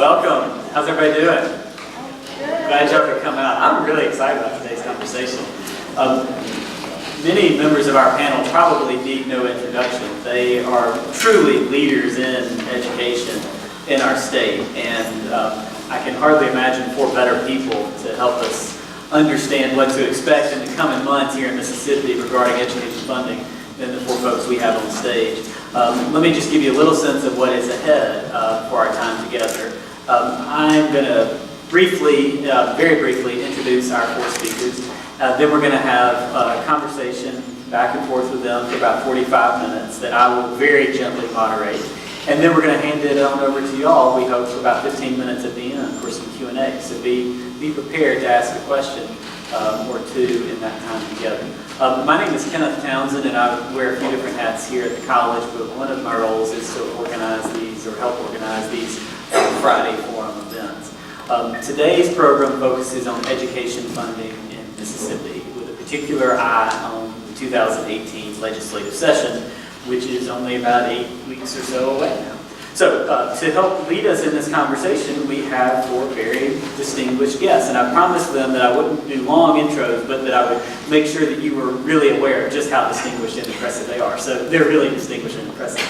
Welcome. How's everybody doing? Glad y'all could come out. I'm really excited about today's conversation. Many members of our panel probably need no introduction. They are truly leaders in education in our state, and I can hardly imagine four better people to help us understand what to expect in the coming months here in Mississippi regarding education funding than the four folks we have on stage. Let me just give you a little sense of what is ahead for our time together. I'm going to briefly, very briefly, introduce our four speakers. Then we're going to have a conversation back and forth with them for about 45 minutes that I will very gently moderate. And then we're going to hand it on over to y'all, we hope, for about 15 minutes at the end for some Q&A. So be prepared to ask a question or two in that time together. My name is Kenneth Townsend, and I wear a few different hats here at the college, but one of my roles is to organize these, or help organize these Friday forum events. Today's program focuses on education funding in Mississippi, with a particular eye on the 2018 legislative session, which is only about 8 weeks or so away now. So to help lead us in this conversation, we have four very distinguished guests. And I promised them that I wouldn't do long intros, but that I would make sure that you were really aware of just how distinguished and impressive they are. So they're really distinguished and impressive.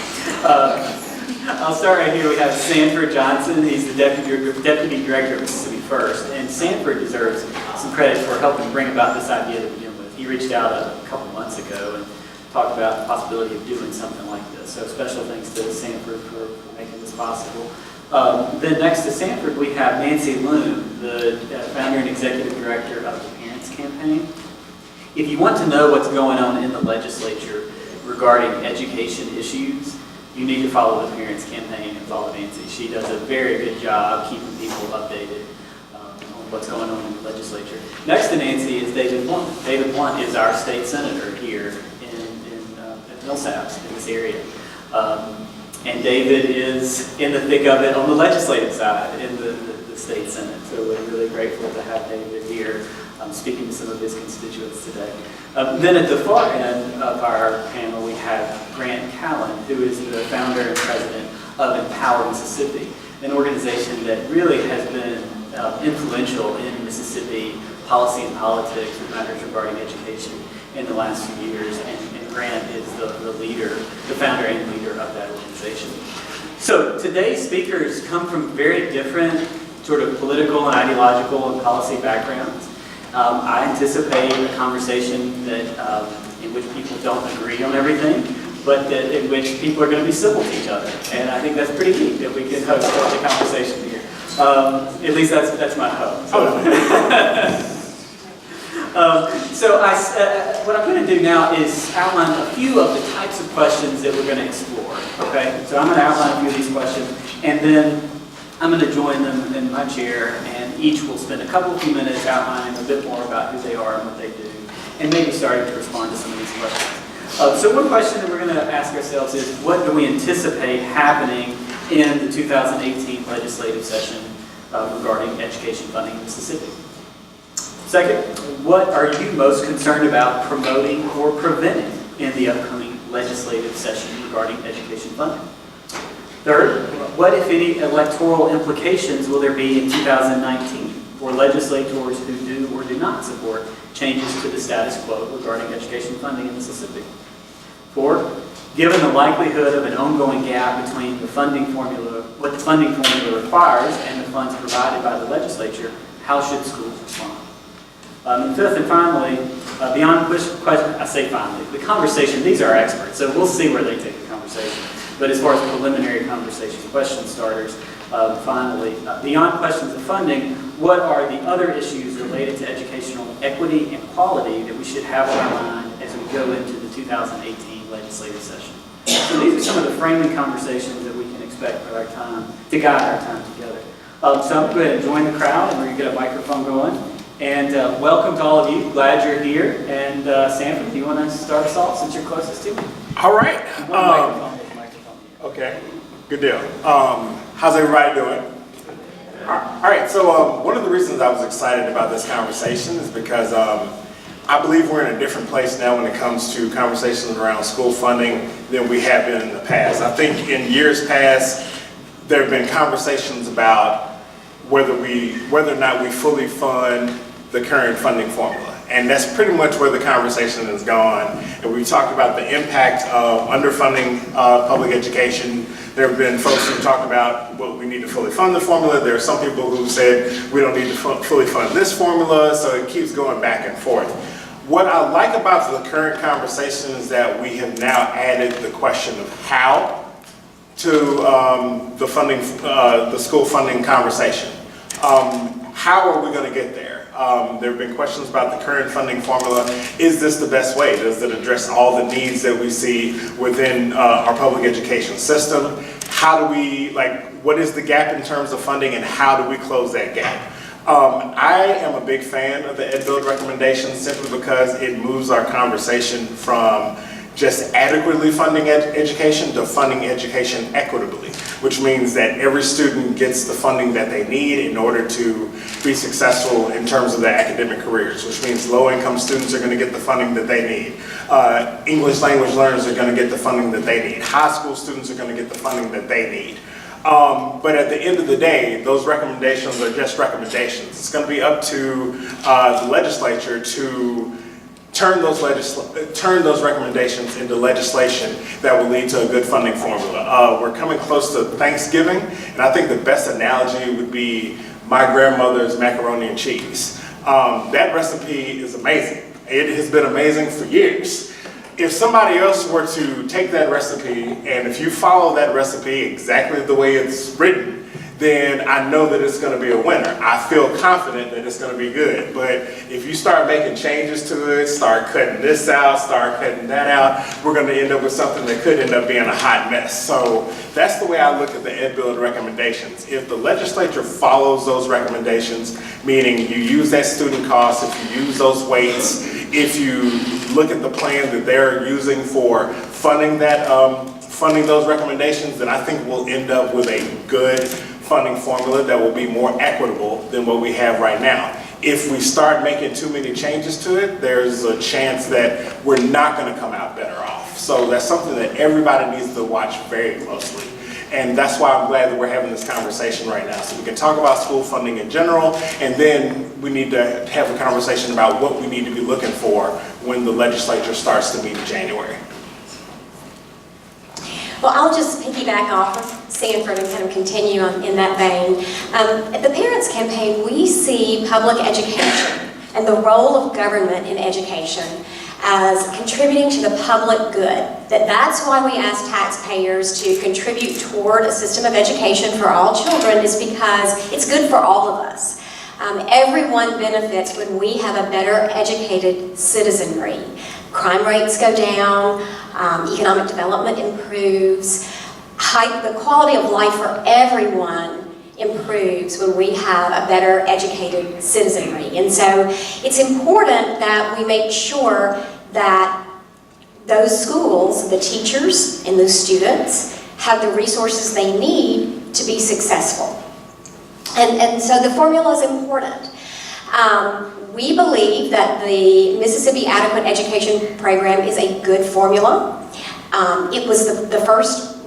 I'll start right here. We have Sanford Johnson. He's the Deputy Director of Mississippi First. And Sanford deserves some credit for helping bring about this idea to begin with. He reached out a couple months ago and talked about the possibility of doing something like this. So special thanks to Sanford for making this possible. Then next to Sanford, we have Nancy Loome, the founder and executive director of the Parents Campaign. If you want to know what's going on in the legislature regarding education issues, you need to follow the Parents Campaign and follow Nancy. She does a very good job keeping people updated on what's going on in the legislature. Next to Nancy is David Blount. David Blount is our state senator here at Millsaps in this area. And David is in the thick of it on the legislative side in the state senate. So we're really grateful to have David here speaking to some of his constituents today. Then at the far end of our panel, we have Callen, who is the founder and president of Empower Mississippi, an organization that really has been influential in Mississippi policy and politics with matters regarding education in the last few years. And Grant is the leader, the founder and leader of that organization. So today's speakers come from very different sort of political and ideological and policy backgrounds. I anticipate a conversation that in which people don't agree on everything, but that in which people are going to be civil to each other. And I think that's pretty neat that we can host such a conversation here. At least that's my hope. So what I'm going to do now is outline a few of the types of questions that we're going to explore. Okay, so I'm going to outline a few of these questions, and then I'm going to join them in my chair, and each will spend a few minutes outlining a bit more about who they are and what they do, and maybe starting to respond to some of these questions. So one question that we're going to ask ourselves is, what do we anticipate happening in the 2018 legislative session regarding education funding in Mississippi? Second, what are you most concerned about promoting or preventing in the upcoming legislative session regarding education funding? Third, what, if any, electoral implications will there be in 2019 for legislators who do or do not support changes to the status quo regarding education funding in Mississippi? Four, given the likelihood of an ongoing gap between the funding formula, what the funding formula requires and the funds provided by the legislature, how should schools respond? And fifth and finally, beyond question, I say finally, the conversation, these are our experts, so we'll see where they take the conversation. But as far as preliminary conversation question starters, finally, beyond questions of funding, what are the other issues related to educational equity and quality that we should have on our mind as we go into the 2018 legislative session? So these are some of the framing conversations that we can expect for our time, to guide our time together. So I'm going to go ahead and join the crowd, and we're going to get a microphone going. And welcome to all of you. Glad you're here. And Sanford, do you want to start us off since you're closest to me? All right. Okay. Good deal. How's everybody doing? All right. So one of the reasons I was excited about this conversation is because I believe we're in a different place now when it comes to conversations around school funding than we have been in the past. I think in years past, there have been conversations about whether or not we fully fund the current funding formula. And that's pretty much where the conversation has gone. And we've talked about the impact of underfunding public education. There have been folks who talked about, well, we need to fully fund the formula. There are some people who said we don't need to fully fund this formula, so it keeps going back and forth. What I like about the current conversation is that we have now added the question of how to the funding, the school funding conversation. How are we going to get there? There have been questions about the current funding formula. Is this the best way? Does it address all the needs that we see within our public education system? How do we, what is the gap in terms of funding, and how do we close that gap? I am a big fan of the EdBuild recommendations simply because it moves our conversation from just adequately funding education to funding education equitably, which means that every student gets the funding that they need in order to be successful in terms of their academic careers, which means low-income students are going to get the funding that they need. English language learners are going to get the funding that they need. High school students are going to get the funding that they need. But at the end of the day, those recommendations are just recommendations. It's going to be up to the legislature to turn those recommendations into legislation that will lead to a good funding formula. We're coming close to Thanksgiving, and I think the best analogy would be my grandmother's macaroni and cheese. That recipe is amazing. It has been amazing for years. If somebody else were to take that recipe, and if you follow that recipe exactly the way it's written, then I know that it's going to be a winner. I feel confident that it's going to be good. But if you start making changes to it, start cutting this out, start cutting that out, we're going to end up with something that could end up being a hot mess. So that's the way I look at the EdBuild recommendations. If the legislature follows those recommendations, meaning you use that student cost, if you use those weights, if you look at the plan that they're using for funding that, funding those recommendations, then I think we'll end up with a good funding formula that will be more equitable than what we have right now. If we start making too many changes to it, there's a chance that we're not going to come out better off. So that's something that everybody needs to watch very closely. And that's why I'm glad that we're having this conversation right now. So we can talk about school funding in general, and then we need to have a conversation about what we need to be looking for when the legislature starts to meet in January. Well, I'll just piggyback off of Sanford and kind of continue in that vein. At the Parents Campaign, we see public education and the role of government in education as contributing to the public good. That's why we ask taxpayers to contribute toward a system of education for all children, is because it's good for all of us. Everyone benefits when we have a better educated citizenry. Crime rates go down, economic development improves, the quality of life for everyone improves when we have a better educated citizenry. And so it's important that we make sure that those schools, the teachers and those students, have the resources they need to be successful. And so the formula is important. We believe that the Mississippi Adequate Education Program is a good formula. It was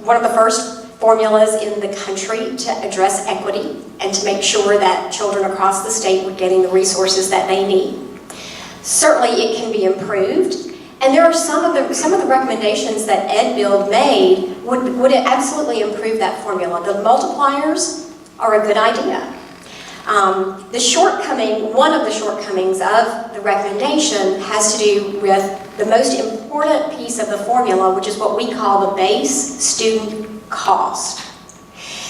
one of the first formulas in the country to address equity and to make sure that children across the state were getting the resources that they need. Certainly it can be improved, and there are some of the recommendations that EdBuild made would absolutely improve that formula. The multipliers are a good idea. One of the shortcomings of the recommendation has to do with the most important piece of the formula, which is what we call the base student cost.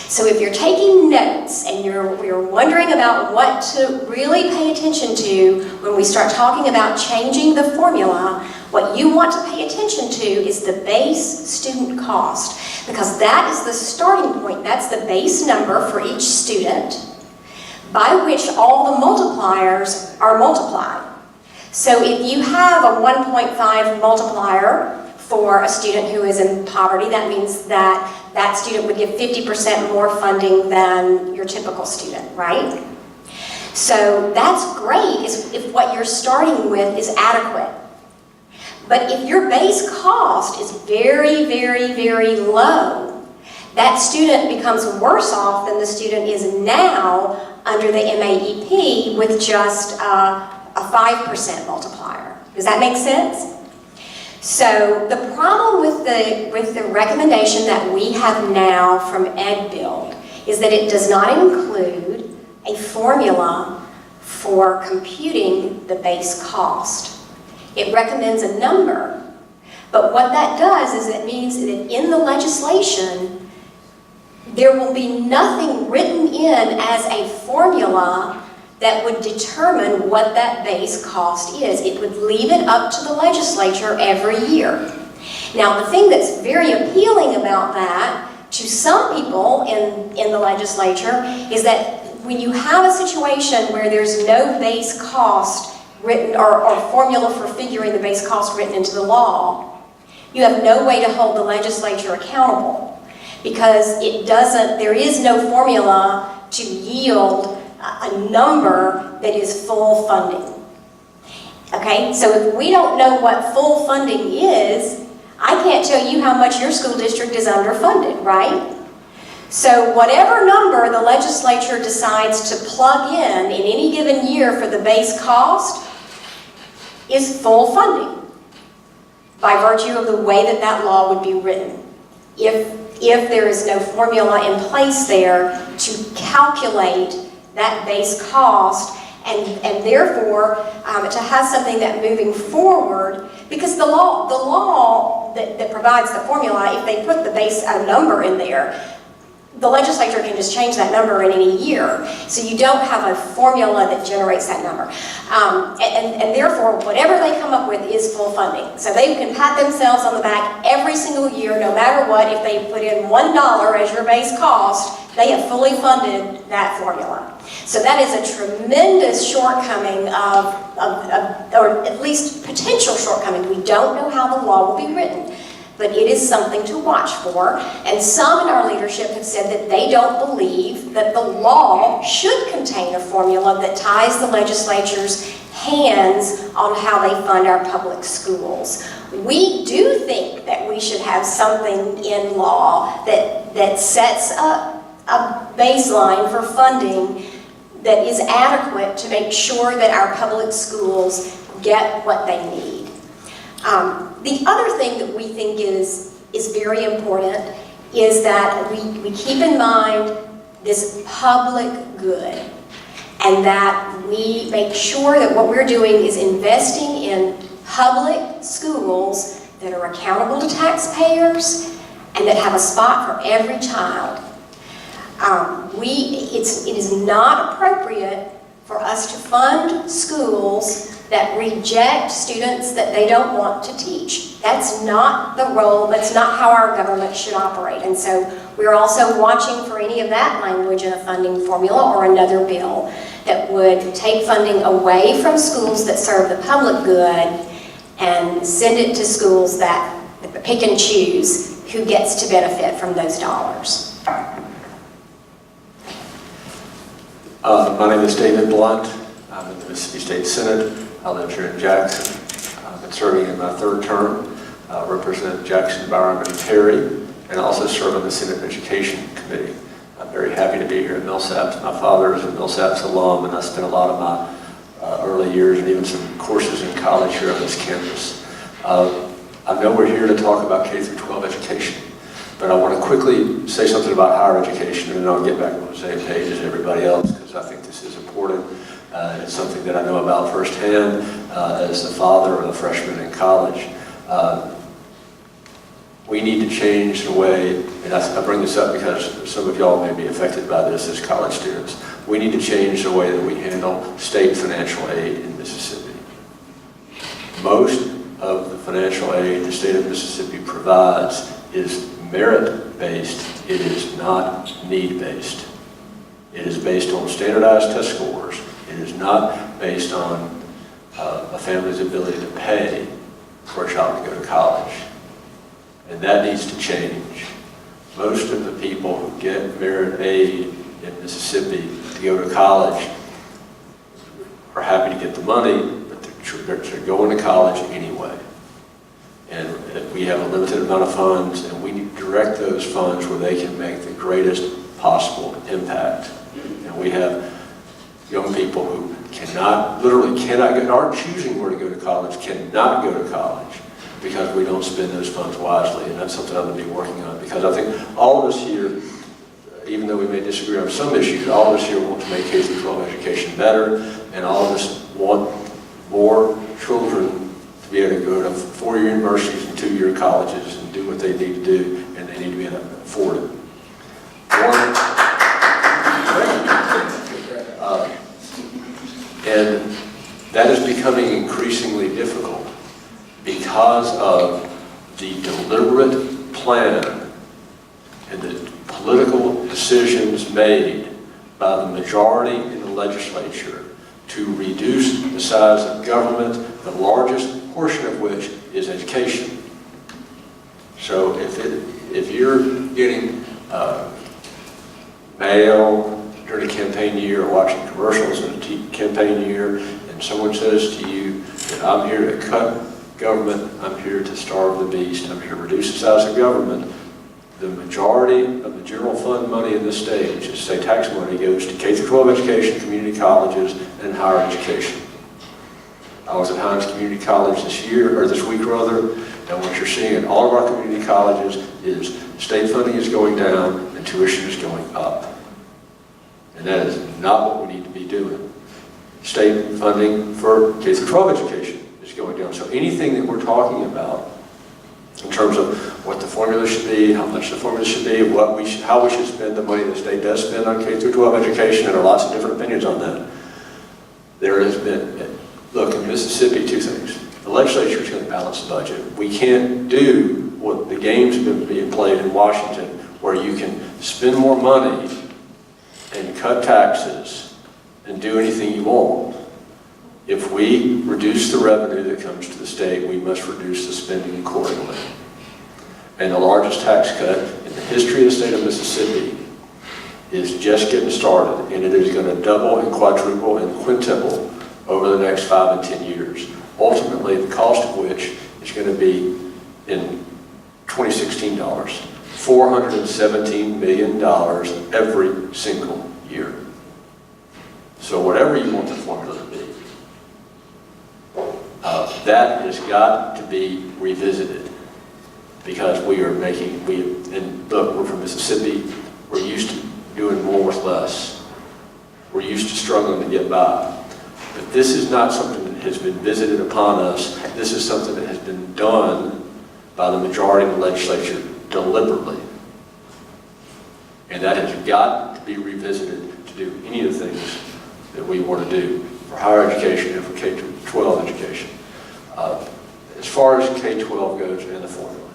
So if you're taking notes and you're wondering about what to really pay attention to when we start talking about changing the formula, what you want to pay attention to is the base student cost, because that is the starting point. That's the base number for each student by which all the multipliers are multiplied. So if you have a 1.5 multiplier for a student who is in poverty, that means that that student would get 50% more funding than your typical student, right? So that's great if what you're starting with is adequate. But if your base cost is very, very, very low, that student becomes worse off than the student is now under the MAEP with just a 5% multiplier. Does that make sense? So the problem with the recommendation that we have now from EdBuild is that it does not include a formula for computing the base cost. It recommends a number, but what that does is it means that in the legislation, there will be nothing written in as a formula that would determine what that base cost is. It would leave it up to the legislature every year. Now, the thing that's very appealing about that to some people in the legislature is that when you have a situation where there's no base cost written or formula for figuring the base cost written into the law, you have no way to hold the legislature accountable because there is no formula to yield a number that is full funding. Okay, so if we don't know what full funding is, I can't tell you how much your school district is underfunded, right? So whatever number the legislature decides to plug in any given year for the base cost is full funding by virtue of the way that that law would be written. If there is no formula in place there to calculate that base cost and therefore to have something that moving forward, because the law that provides the formula, if they put the base number in there, the legislature can just change that number in any year. So you don't have a formula that generates that number. And therefore, whatever they come up with is full funding. So they can pat themselves on the back every single year, no matter what. If they put in $1 as your base cost, they have fully funded that formula. So that is a tremendous shortcoming or at least potential shortcoming. We don't know how the law will be written, but it is something to watch for. And some in our leadership have said that they don't believe that the law should contain a formula that ties the legislature's hands on how they fund our public schools. We do think that we should have something in law that sets up a baseline for funding that is adequate to make sure that our public schools get what they need. The other thing that we think is very important is that we keep in mind this public good, and that we make sure that what we're doing is investing in public schools that are accountable to taxpayers and that have a spot for every child. It is not appropriate for us to fund schools that reject students that they don't want to teach. That's not the role, that's not how our government should operate. And so we're also watching for any of that language in a funding formula or another bill that would take funding away from schools that serve the public good and send it to schools that pick and choose who gets to benefit from those dollars. My name is David Blount. I'm in the Mississippi State Senate. I live here in Jackson. I've been serving in my third term, represent Jackson, Byron, and Terry, and also serve on the Senate Education Committee. I'm very happy to be here at Millsaps. My father is a Millsaps alum, and I spent a lot of my early years and even some courses in college here on this campus. I know we're here to talk about K-12 education, but I want to quickly say something about higher education, and then I'll get back on the same page as everybody else, because I think this is important. It's something that I know about firsthand as the father of a freshman in college. We need to change the way, and I bring this up because some of y'all may be affected by this as college students. We need to change the way that we handle state financial aid in Mississippi. Most of the financial aid the state of Mississippi provides is merit-based. It is not need-based. It is based on standardized test scores. It is not based on a family's ability to pay for a child to go to college. And that needs to change. Most of the people who get merit aid in Mississippi to go to college are happy to get the money, but they're going to college anyway. And we have a limited amount of funds, and we need to direct those funds where they can make the greatest possible impact. And we have young people who literally cannot get, aren't choosing where to go to college, cannot go to college because we don't spend those funds wisely. And that's something I'm going to be working on, because I think all of us here, even though we may disagree on some issues, all of us here want to make K-12 education better, and all of us want more children to be able to go to four-year universities and two-year colleges and do what they need to do, and they need to be able to afford it. And that is becoming increasingly difficult because of the deliberate plan and the political decisions made by the majority in the legislature to reduce the size of government, the largest portion of which is education. So if you're getting mail during a campaign year or watching commercials in a campaign year, and someone says to you that I'm here to cut government, I'm here to starve the beast, I'm here to reduce the size of government, the majority of the general fund money in this state, which is state tax money, goes to K-12 education, community colleges, and higher education. I was at Hines Community College this week, and what you're seeing in all of our community colleges is state funding is going down and tuition is going up. And that is not what we need to be doing. State funding for K-12 education is going down. So anything that we're talking about in terms of what the formula should be, how much the formula should be, how we should spend the money the state does spend on K-12 education, and there are lots of different opinions on that. There has been, look, in Mississippi, two things. The legislature is going to balance the budget. We can't do what the games have been being played in Washington, where you can spend more money and cut taxes and do anything you want. If we reduce the revenue that comes to the state, we must reduce the spending accordingly. And the largest tax cut in the history of the state of Mississippi is just getting started, and it is going to double and quadruple and quintuple over the next 5 and 10 years. Ultimately, the cost of which is going to be, in 2016 dollars, $417 million every single year. So whatever you want the formula to be, that has got to be revisited, because we are making, and look, we're from Mississippi, we're used to doing more with less. We're used to struggling to get by. But this is not something that has been visited upon us. This is something that has been done by the majority of the legislature deliberately. And that has got to be revisited to do any of the things that we want to do for higher education and for K-12 education. As far as K-12 goes and the formula,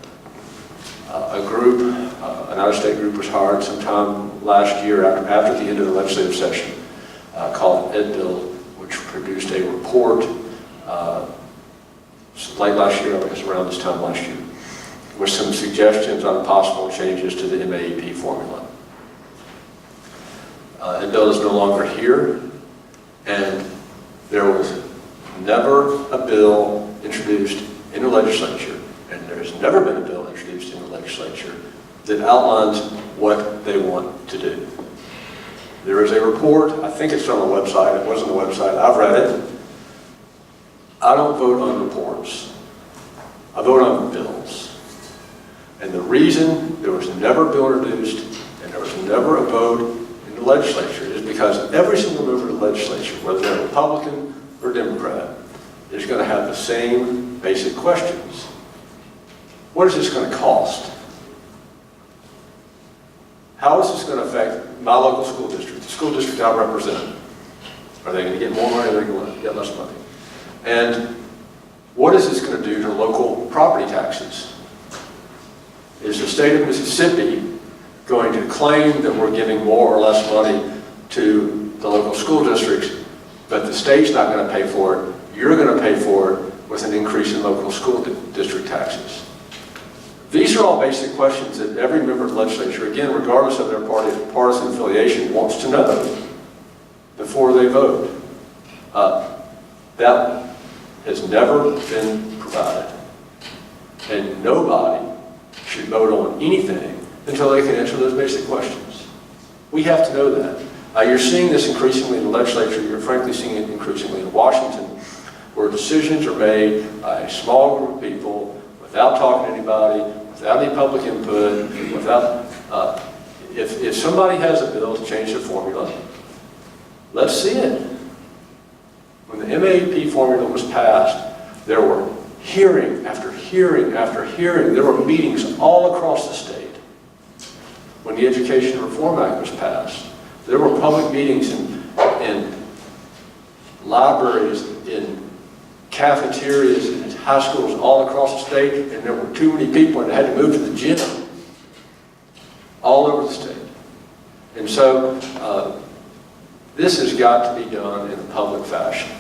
a group, an out-of-state group was hired sometime last year after the end of the legislative session called Ed Bill, which produced a report late last year, I guess around this time last year, with some suggestions on possible changes to the MAEP formula. Ed Bill is no longer here, and there was never a bill introduced in the legislature, and there's never been a bill introduced in the legislature that outlines what they want to do. There is a report, I think it's on the website, it was on the website, I've read it. I don't vote on reports, I vote on bills. And the reason there was never a bill introduced and there was never a vote in the legislature is because every single member of the legislature, whether they're Republican or Democrat, is going to have the same basic questions. What is this going to cost? How is this going to affect my local school district, the school district I represent? Are they going to get more money or are they going to get less money? And what is this going to do to local property taxes? Is the state of Mississippi going to claim that we're giving more or less money to the local school districts, but the state's not going to pay for it? You're going to pay for it with an increase in local school district taxes. These are all basic questions that every member of the legislature, again, regardless of their partisan affiliation, wants to know before they vote. That has never been provided. And nobody should vote on anything until they can answer those basic questions. We have to know that. You're seeing this increasingly in the legislature. You're frankly seeing it increasingly in Washington, where decisions are made by a small group of people without talking to anybody, without any public input, without, if somebody has a bill to change the formula, let's see it. When the MAP formula was passed, there were hearing after hearing after hearing. There were meetings all across the state. When the Education Reform Act was passed, there were public meetings in libraries, in cafeterias, in high schools all across the state, and there were too many people and they had to move to the gym all over the state. And so this has got to be done in a public fashion.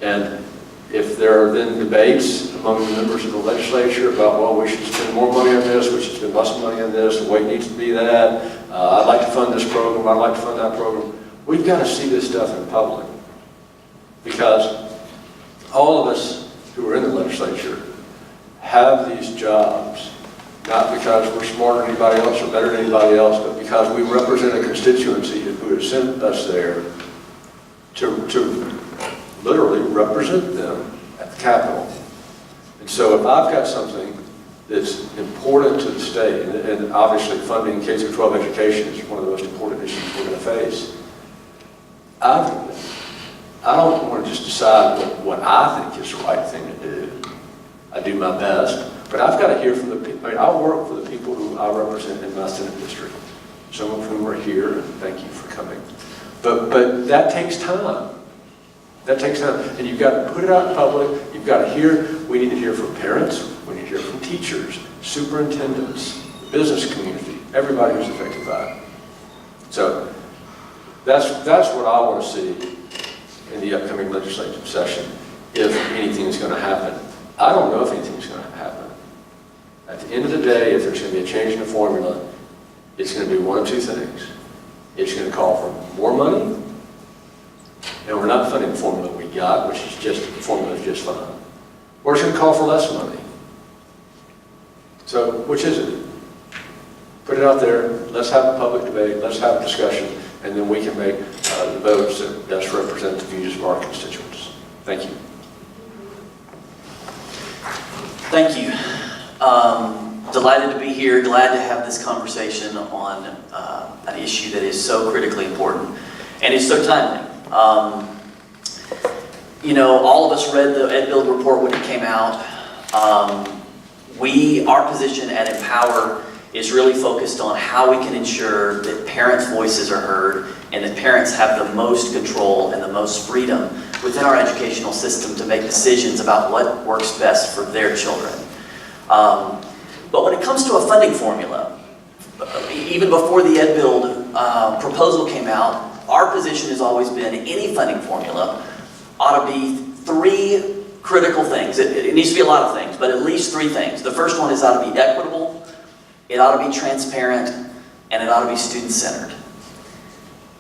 And if there are then debates among the members of the legislature about, well, we should spend more money on this, we should spend less money on this, the way it needs to be that, I'd like to fund this program, I'd like to fund that program, we've got to see this stuff in public. Because all of us who are in the legislature have these jobs, not because we're smarter than anybody else or better than anybody else, but because we represent a constituency who has sent us there to literally represent them at the Capitol. And so if I've got something that's important to the state, and obviously funding K-12 education is one of the most important issues we're going to face, I don't want to just decide what I think is the right thing to do. I do my best, but I've got to hear from the people. I mean, I work for the people who I represent in my Senate district, some of whom are here, and thank you for coming. But that takes time. That takes time, and you've got to put it out in public. You've got to hear. We need to hear from parents. We need to hear from teachers, superintendents, the business community, everybody who's affected by it. So that's what I want to see in the upcoming legislative session, if anything is going to happen. I don't know if anything is going to happen. At the end of the day, if there's going to be a change in the formula, it's going to be one of two things. It's going to call for more money, and we're not funding the formula we got, which is just, the formula is just fine. Or it's going to call for less money. So, which is it? Put it out there, let's have a public debate, let's have a discussion, and then we can make the votes that best represent the views of our constituents. Thank you. Thank you. Delighted to be here, glad to have this conversation on an issue that is so critically important and is so timely. You know, all of us read the Ed Build report when it came out. Our position at Empower is really focused on how we can ensure that parents' voices are heard and that parents have the most control and the most freedom within our educational system to make decisions about what works best for their children. But when it comes to a funding formula, even before the Ed Build proposal came out, our position has always been any funding formula ought to be three critical things. It needs to be a lot of things, but at least three things. The first one is it ought to be equitable, it ought to be transparent, and it ought to be student-centered.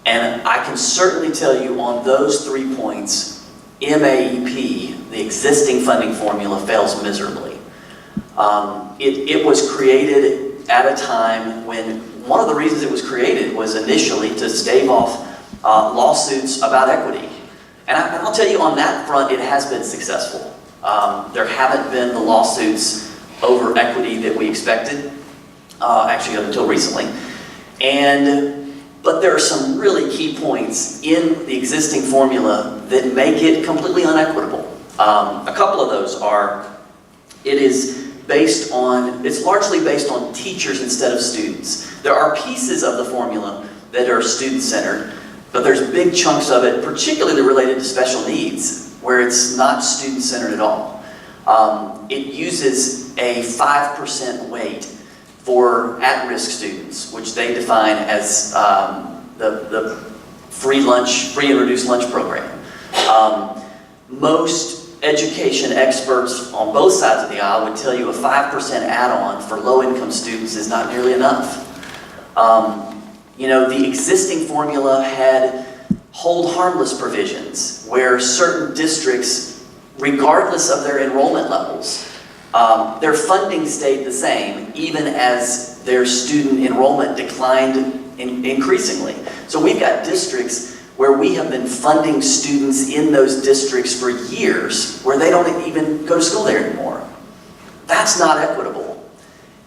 And I can certainly tell you on those 3 points, MAEP, the existing funding formula, fails miserably. It was created at a time when one of the reasons it was created was initially to stave off lawsuits about equity. And I'll tell you on that front, it has been successful. There haven't been the lawsuits over equity that we expected, actually until recently. But there are some really key points in the existing formula that make it completely unequitable. A couple of those are, it's largely based on teachers instead of students. There are pieces of the formula that are student-centered, but there's big chunks of it, particularly related to special needs, where it's not student-centered at all. It uses a 5% weight for at-risk students, which they define as the free and reduced lunch program. Most education experts on both sides of the aisle would tell you a 5% add-on for low-income students is not nearly enough. You know, the existing formula had hold harmless provisions where certain districts, regardless of their enrollment levels, Their funding stayed the same, even as their student enrollment declined increasingly. So we've got districts where we have been funding students in those districts for years, where they don't even go to school there anymore. That's not equitable.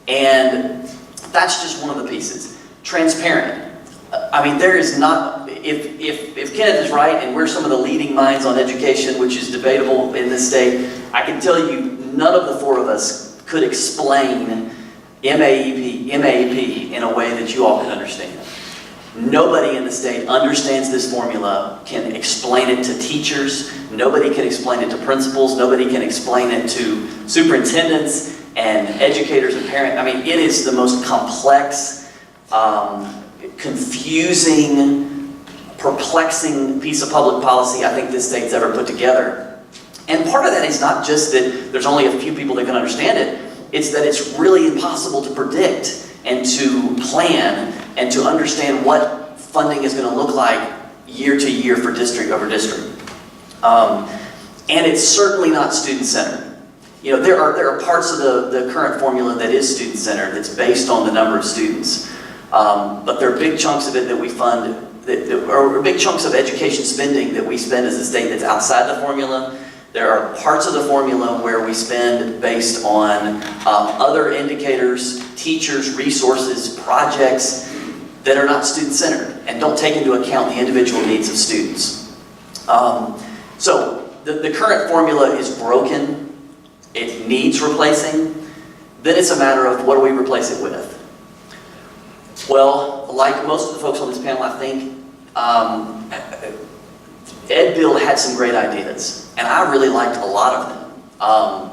And that's just one of the pieces. Transparent. I mean, there is not, if Kenneth is right and we're some of the leading minds on education, which is debatable in this state, I can tell you none of the four of us could explain MAEP in a way that you all can understand. Nobody in the state understands this formula, can explain it to teachers, nobody can explain it to principals, nobody can explain it to superintendents and educators and parents. I mean, it is the most complex, confusing, perplexing piece of public policy I think this state's ever put together. And part of that is not just that there's only a few people that can understand it, it's that it's really impossible to predict and to plan and to understand what funding is going to look like year to year for district over district. And it's certainly not student-centered. You know, there are parts of the current formula that is student-centered, that's based on the number of students. But there are big chunks of it that we fund, or big chunks of education spending that we spend as a state that's outside the formula. There are parts of the formula where we spend based on other indicators, teachers, resources, projects that are not student-centered and don't take into account the individual needs of students. So the current formula is broken. It needs replacing. Then it's a matter of what do we replace it with? Well, like most of the folks on this panel, I think Ed Bill had some great ideas, and I really liked a lot of them.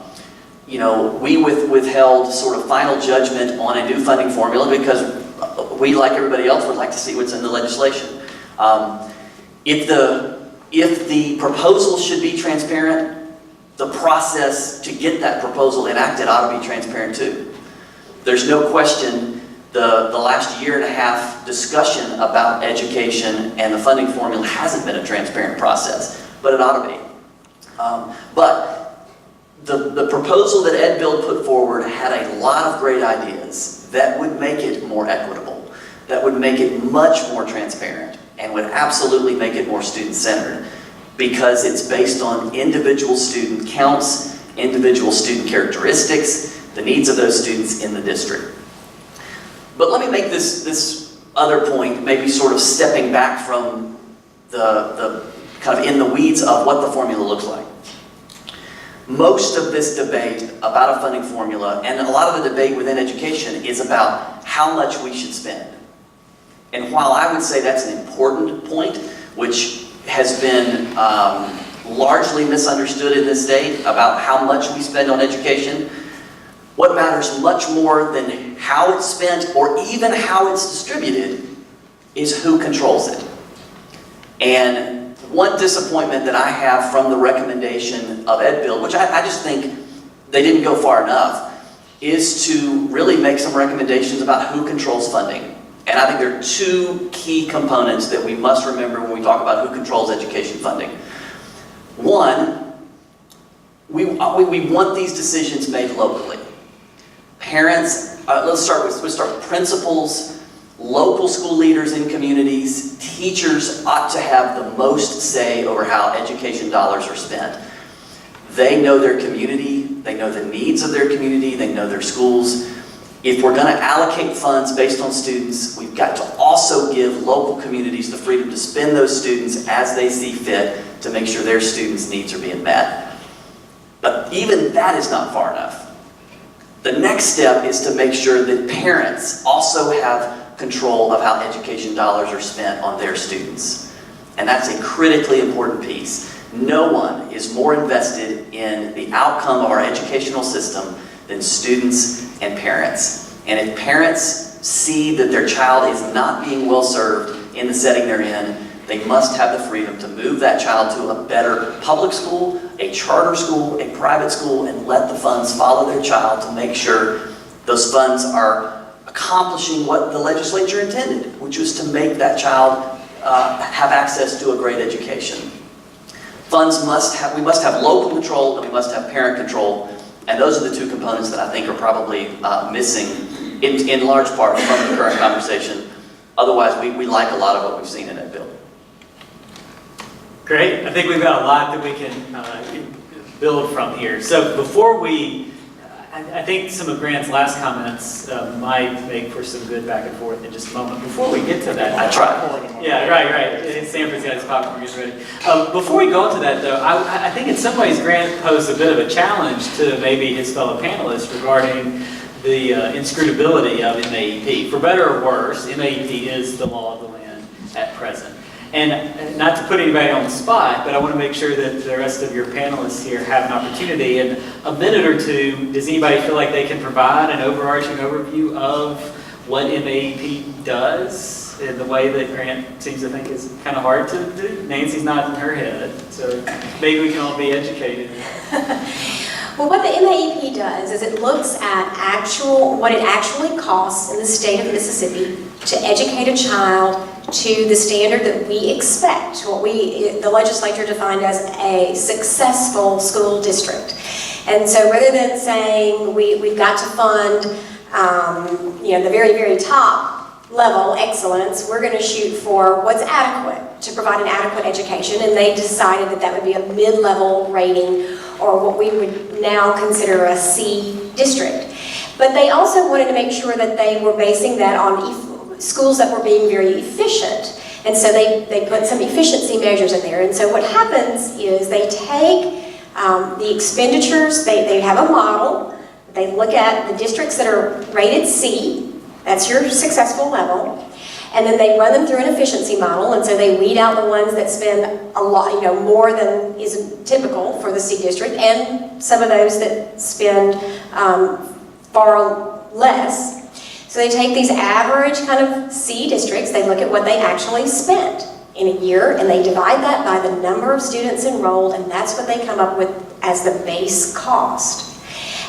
You know, we withheld sort of final judgment on a new funding formula because we, like everybody else, would like to see what's in the legislation. If the proposal should be transparent, the process to get that proposal enacted ought to be transparent too. There's no question the last year and a half discussion about education and the funding formula hasn't been a transparent process, but it ought to be. But the proposal that Ed Bill put forward had a lot of great ideas that would make it more equitable, that would make it much more transparent, and would absolutely make it more student-centered, because it's based on individual student counts, individual student characteristics, the needs of those students in the district. But let me make this other point, maybe sort of stepping back from the kind of in the weeds of what the formula looks like. Most of this debate about a funding formula, and a lot of the debate within education, is about how much we should spend. And while I would say that's an important point, which has been largely misunderstood in this state about how much we spend on education, what matters much more than how it's spent or even how it's distributed is who controls it. And one disappointment that I have from the recommendation of Ed Bill, which I just think they didn't go far enough, is to really make some recommendations about who controls funding. And I think there are two key components that we must remember when we talk about who controls education funding. One, we want these decisions made locally. Parents, let's start with principals, local school leaders in communities, teachers ought to have the most say over how education dollars are spent. They know their community, they know the needs of their community, they know their schools. If we're going to allocate funds based on students, we've got to also give local communities the freedom to spend those students as they see fit to make sure their students' needs are being met. But even that is not far enough. The next step is to make sure that parents also have control of how education dollars are spent on their students. And that's a critically important piece. No one is more invested in the outcome of our educational system than students and parents. And if parents see that their child is not being well served in the setting they're in, they must have the freedom to move that child to a better public school, a charter school, a private school, and let the funds follow their child to make sure those funds are accomplishing what the legislature intended, which was to make that child have access to a great education. We must have local control, and we must have parent control, And those are the two components that I think are probably missing in large part from the current conversation. Otherwise, we like a lot of what we've seen in that bill. Great. I think we've got a lot that we can build from here. So before we, I think some of Grant's last comments might make for some good back and forth in just a moment. Before we get to that, I tried. Yeah, right. Sanford's got his popcorn getting ready. Before we go into that, though, I think in some ways Grant posed a bit of a challenge to maybe his fellow panelists regarding the inscrutability of MAEP. For better or worse, MAEP is the law of the land at present. And not to put anybody on the spot, but I want to make sure that the rest of your panelists here have an opportunity. In a minute or two, does anybody feel like they can provide an overarching overview of what MAEP does in the way that Grant seems to think is kind of hard to do? Nancy's nodding her head, so maybe we can all be educated. Well, what the MAEP does is it looks at what it actually costs in the state of Mississippi to educate a child to the standard that we expect, what the legislature defined as a successful school district. And so rather than saying we've got to fund the very, very top level excellence, we're going to shoot for what's adequate to provide an adequate education, and they decided that that would be a mid-level rating, or what we would now consider a C district. But they also wanted to make sure that they were basing that on schools that were being very efficient. And so they put some efficiency measures in there. And so what happens is they take the expenditures, they have a model, they look at the districts that are rated C, that's your successful level, and then they run them through an efficiency model, and so they weed out the ones that spend a lot, more than is typical for the C district, and some of those that spend far less. So they take these average kind of C districts, they look at what they actually spent in a year, and they divide that by the number of students enrolled, and that's what they come up with as the base cost.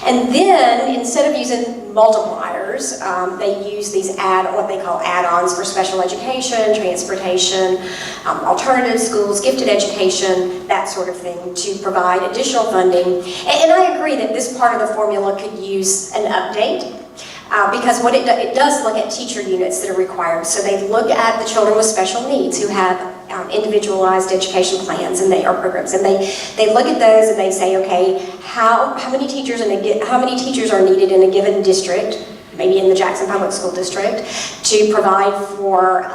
And then, instead of using multipliers, they use these what they call add-ons for special education, transportation, alternative schools, gifted education, that sort of thing, to provide additional funding. And I agree that this part of the formula could use an update. Because what it does look at teacher units that are required. So they look at the children with special needs who have individualized education plans and programs, and they look at those and they say, okay, how many teachers are needed in a given district, maybe in the Jackson Public School District, to provide for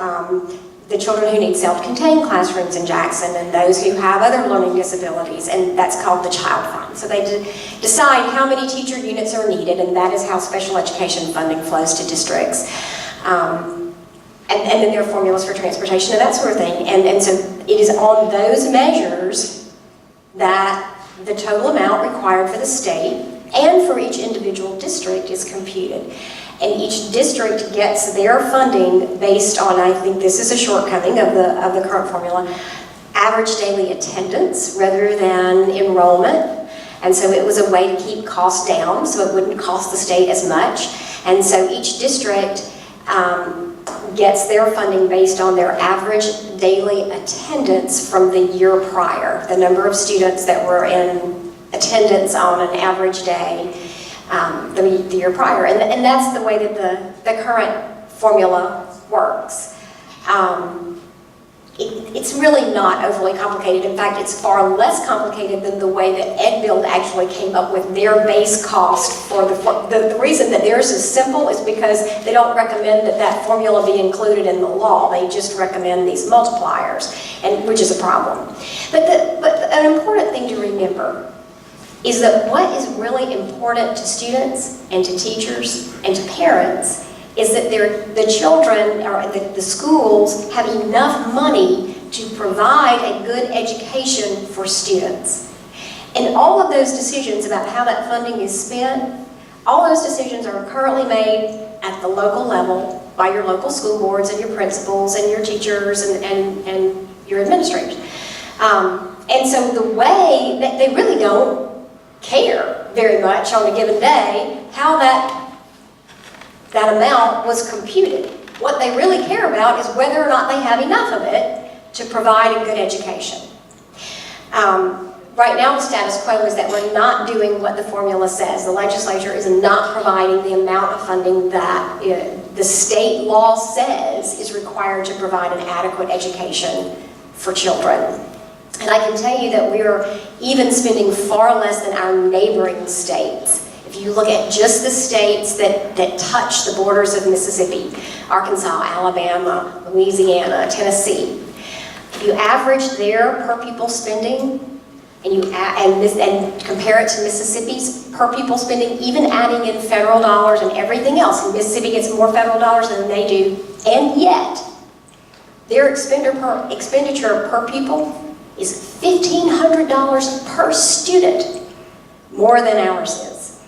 the children who need self-contained classrooms in Jackson and those who have other learning disabilities, and that's called the Child Fund. So they decide how many teacher units are needed, and that is how special education funding flows to districts. And then there are formulas for transportation and that sort of thing. And so it is on those measures that the total amount required for the state and for each individual district is computed. And each district gets their funding based on, I think this is a shortcoming of the current formula, average daily attendance rather than enrollment. And so it was a way to keep costs down so it wouldn't cost the state as much. And so each district gets their funding based on their average daily attendance from the year prior, the number of students that were in attendance on an average day the year prior. And that's the way that the current formula works. It's really not overly complicated. In fact, it's far less complicated than the way that EdBuild actually came up with their base cost for the reason that theirs is simple is because they don't recommend that formula be included in the law. They just recommend these multipliers, which is a problem. But an important thing to remember is that what is really important to students and to teachers and to parents is that the children or the schools have enough money to provide a good education for students. And all of those decisions about how that funding is spent, all those decisions are currently made at the local level by your local school boards and your principals and your teachers and your administrators. And so the way that they really don't care very much on a given day how that amount was computed. What they really care about is whether or not they have enough of it to provide a good education. Right now, the status quo is that we're not doing what the formula says. The legislature is not providing the amount of funding that the state law says is required to provide an adequate education for children. And I can tell you that we're even spending far less than our neighboring states. If you look at just the states that touch the borders of Mississippi, Arkansas, Alabama, Louisiana, Tennessee, if you average their per pupil spending and compare it to Mississippi's per pupil spending, even adding in federal dollars and everything else, and Mississippi gets more federal dollars than they do, and yet their expenditure per pupil is $1,500 per student, more than ours is.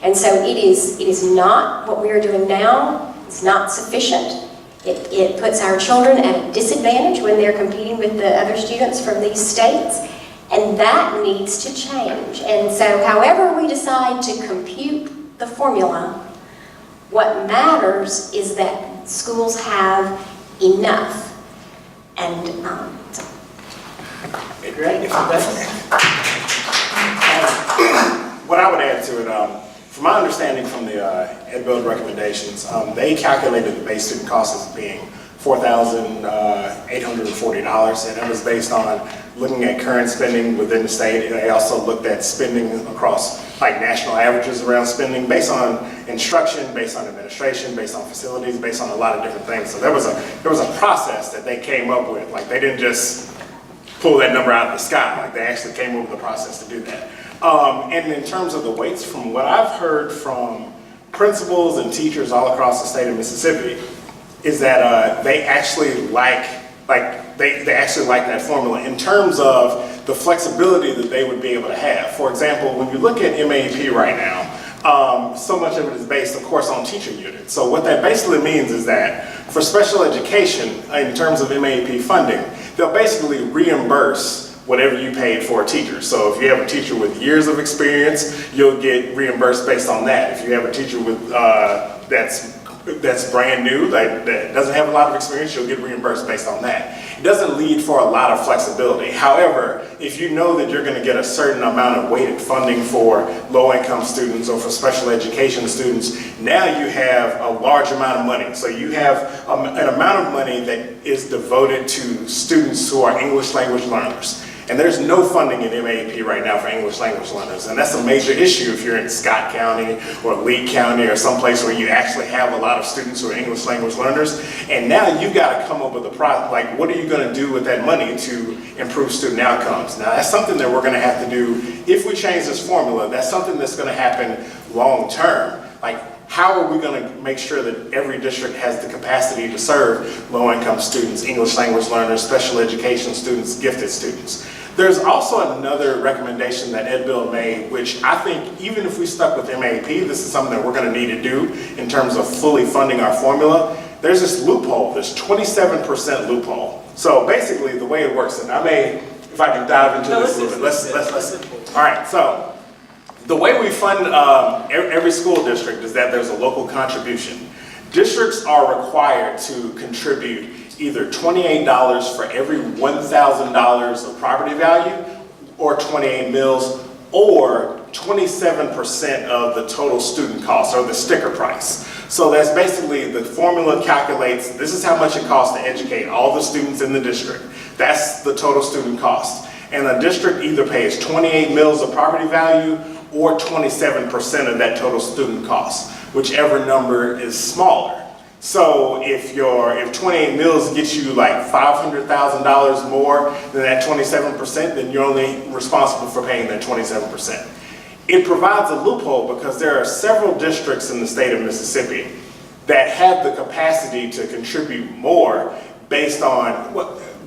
And so it is not what we are doing now. It's not sufficient. It puts our children at a disadvantage when they're competing with the other students from these states, and that needs to change. And so however we decide to compute the formula, what matters is that schools have enough. And what I would add to it, from my understanding from the Ed Build recommendations, they calculated the base student cost as being $4,840, and that was based on looking at current spending within the state. And they also looked at spending across like national averages around spending based on instruction, based on administration, based on facilities, based on a lot of different things. So there was a process that they came up with. Like they didn't just pull that number out of the sky. Like they actually came up with a process to do that. And in terms of the weights, from what I've heard from principals and teachers all across the state of Mississippi, is that they actually like that formula in terms of the flexibility that they would be able to have. For example, when you look at MAP right now, so much of it is based, of course, on teacher units. So what that basically means is that for special education, in terms of MAP funding, they'll basically reimburse whatever you paid for a teacher. So if you have a teacher with years of experience, you'll get reimbursed based on that. If you have a teacher with that's brand new, that doesn't have a lot of experience, you'll get reimbursed based on that. It doesn't lead for a lot of flexibility. However, if you know that you're going to get a certain amount of weighted funding for low-income students or for special education students, now you have a large amount of money. So you have an amount of money that is devoted to students who are English language learners. And there's no funding in MAP right now for English language learners. And that's a major issue if you're in Scott County or Lee County or someplace where you actually have a lot of students who are English language learners. And now you've got to come up with a product, like what are you going to do with that money to improve student outcomes? Now that's something that we're going to have to do if we change this formula. That's something that's going to happen long term. Like, how are we going to make sure that every district has the capacity to serve low-income students, English language learners, special education students, gifted students? There's also another recommendation that Ed Bill made, which I think even if we stuck with MAP, this is something that we're going to need to do in terms of fully funding our formula. There's this loophole, this 27% loophole. So basically the way it works, and I may, if I can dive into this a little bit, let's all right, so the way we fund every school district is that there's a local contribution. Districts are required to contribute either $28 for every $1,000 of property value, or 28 mills, or 27% of the total student cost, or the sticker price. So that's basically, the formula calculates, this is how much it costs to educate all the students in the district. That's the total student cost. And the district either pays 28 mills of property value, or 27% of that total student cost, whichever number is smaller. So if 28 mills gets you like $500,000 more than that 27%, then you're only responsible for paying that 27%. It provides a loophole because there are several districts in the state of Mississippi that have the capacity to contribute more based on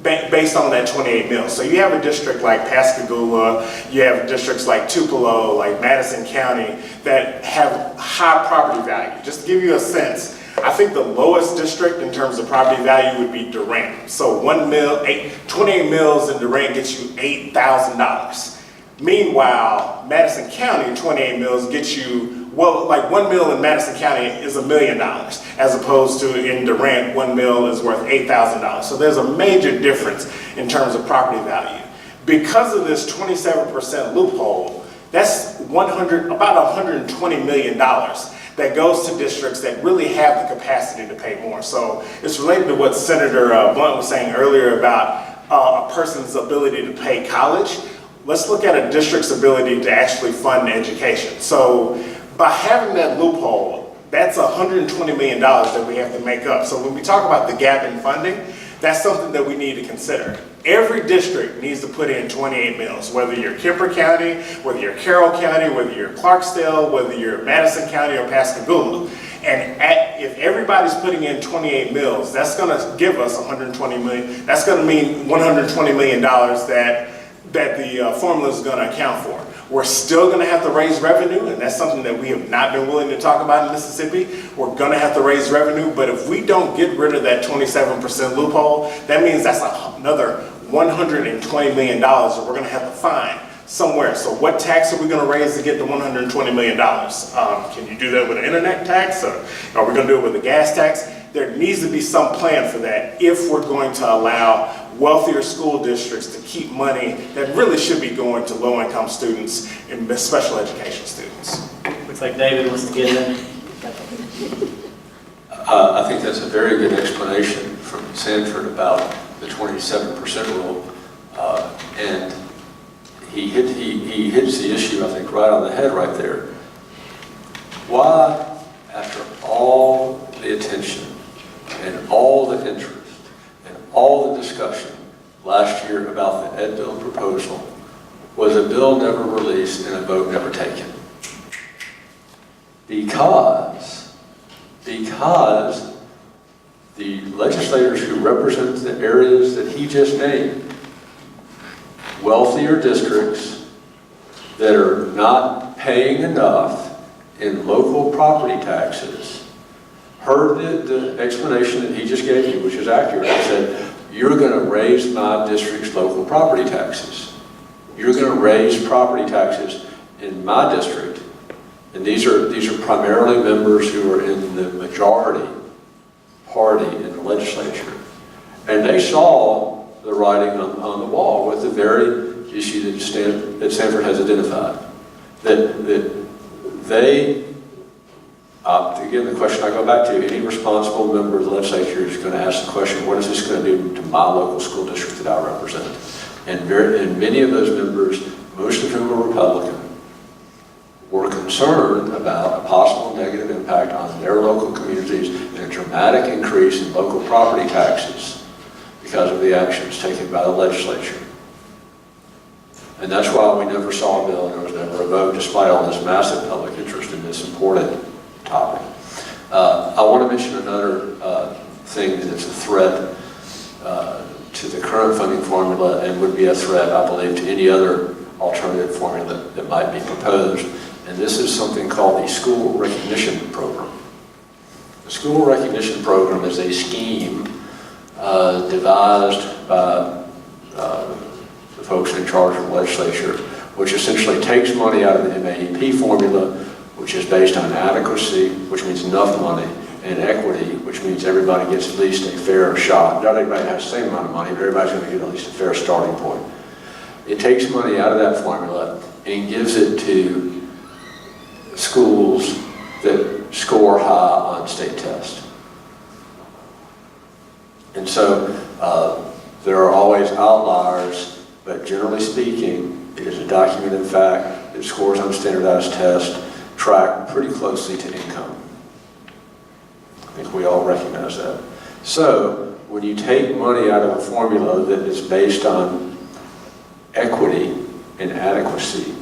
that 28 mills. So you have a district like Pascagoula, you have districts like Tupelo, like Madison County that have high property value. Just to give you a sense, I think the lowest district in terms of property value would be Durant. So 28 mills in Durant gets you $8,000. Meanwhile, Madison County, 28 mills gets you, well, like 1 mill in Madison County is $1 million, as opposed to in Durant, 1 mill is worth $8,000. So there's a major difference in terms of property value. Because of this 27% loophole, that's about $120 million that goes to districts that really have the capacity to pay more. So it's related to what Senator Blount was saying earlier about a person's ability to pay college. Let's look at a district's ability to actually fund education. So by having that loophole, that's $120 million that we have to make up. So when we talk about the gap in funding, that's something that we need to consider. Every district needs to put in 28 mills, whether you're Kemper County, whether you're Carroll County, whether you're Clarksdale, whether you're Madison County or Pascagoula. And if everybody's putting in 28 mills, that's going to give us 120 million. That's going to mean $120 million that the formula is going to account for. We're still going to have to raise revenue, and that's something that we have not been willing to talk about in Mississippi. We're going to have to raise revenue, but if we don't get rid of that 27% loophole, that means that's another $120 million that we're going to have to find somewhere. So what tax are we going to raise to get the $120 million? Can you do that with an internet tax? Or are we going to do it with a gas tax? There needs to be some plan for that if we're going to allow wealthier school districts to keep money that really should be going to low-income students and special education students. Looks like David wants to get in. I think that's a very good explanation from Sanford about the 27% rule, and he hits the issue, I think, right on the head right there. Why, after all the attention and all the interest and all the discussion last year about the Ed Bill proposal, was a bill never released and a vote never taken? Because the legislators who represent the areas that he just named, wealthier districts that are not paying enough in local property taxes, heard the explanation that he just gave you, which is accurate. He said, you're going to raise my district's local property taxes. You're going to raise property taxes in my district. And these are primarily members who are in the majority party in the legislature. And they saw the writing on the wall with the very issue that Sanford has identified. That they, again, the question I go back to, any responsible member of the legislature is going to ask the question, what is this going to do to my local school district that I represent? And many of those members, most of whom are Republican, were concerned about a possible negative impact on their local communities and a dramatic increase in local property taxes because of the actions taken by the legislature. And that's why we never saw a bill and there was never a vote, despite all this massive public interest in this important topic. I want to mention another thing that is a threat to the current funding formula and would be a threat, I believe, to any other alternative formula that might be proposed. And this is something called the School Recognition Program. The School Recognition Program is a scheme devised by the folks in charge of the legislature, which essentially takes money out of the MAEP formula, which is based on adequacy, which means enough money, and equity, which means everybody gets at least a fair shot. Not everybody has the same amount of money, but everybody's going to get at least a fair starting point. It takes money out of that formula and gives it to schools that score high on state tests. And so there are always outliers, but generally speaking, it is a documented fact that scores on standardized tests track pretty closely to income. I think we all recognize that. So when you take money out of a formula that is based on equity and adequacy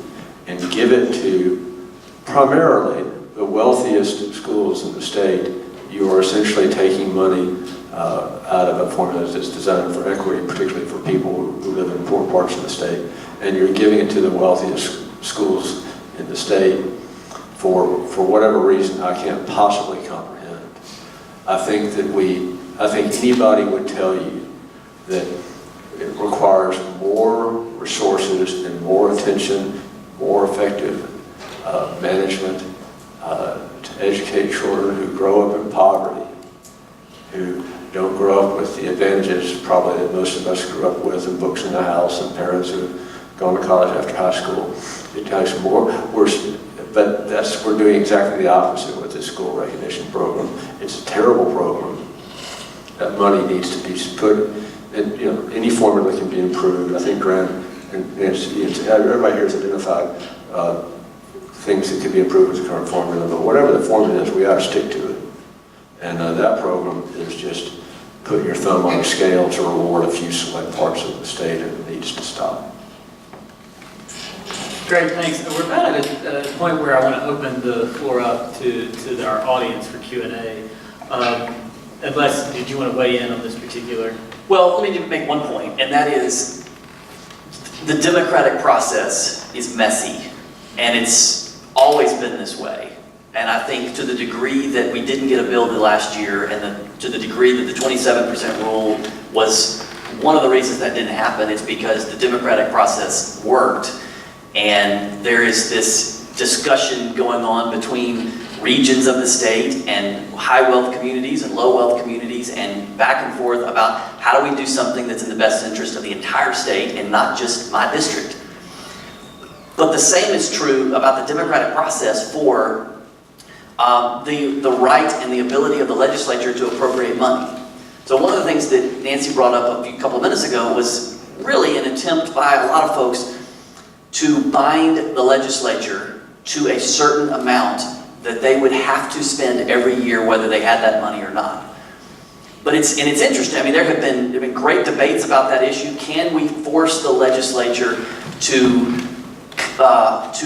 and give it to primarily the wealthiest schools in the state, you are essentially taking money out of a formula that's designed for equity, particularly for people who live in poor parts of the state, and you're giving it to the wealthiest schools in the state for whatever reason I can't possibly comprehend. I think anybody would tell you that it requires more resources and more attention, more effective management to educate children who grow up in poverty, who don't grow up with the advantages probably that most of us grew up with, and books in the house and parents who have gone to college after high school. It takes more. But we're doing exactly the opposite with this school recognition program. It's a terrible program. That money needs to be put in, any formula can be improved. I think Grant and Nancy, everybody here has identified things that could be improved with the current formula, but whatever the formula is, we ought to stick to it. And that program is just put your thumb on the scale to reward a few select parts of the state, and it needs to stop. Great, thanks. We're about at a point where I want to open the floor up to our audience for Q&A. Unless, did you want to weigh in on this particular? Well, let me make one point, and that is the democratic process is messy, and it's always been this way. And I think to the degree that we didn't get a bill last year, and to the degree that the 27% rule was one of the reasons that didn't happen, is because the democratic process worked. And there is this discussion going on between regions of the state and high wealth communities and low wealth communities, and back and forth about how do we do something that's in the best interest of the entire state and not just my district. But the same is true about the democratic process for the right and the ability of the legislature to appropriate money. So one of the things that Nancy brought up a couple minutes ago was really an attempt by a lot of folks to bind the legislature to a certain amount that they would have to spend every year, whether they had that money or not. But it's interesting. I mean, there have been great debates about that issue. Can we force the legislature to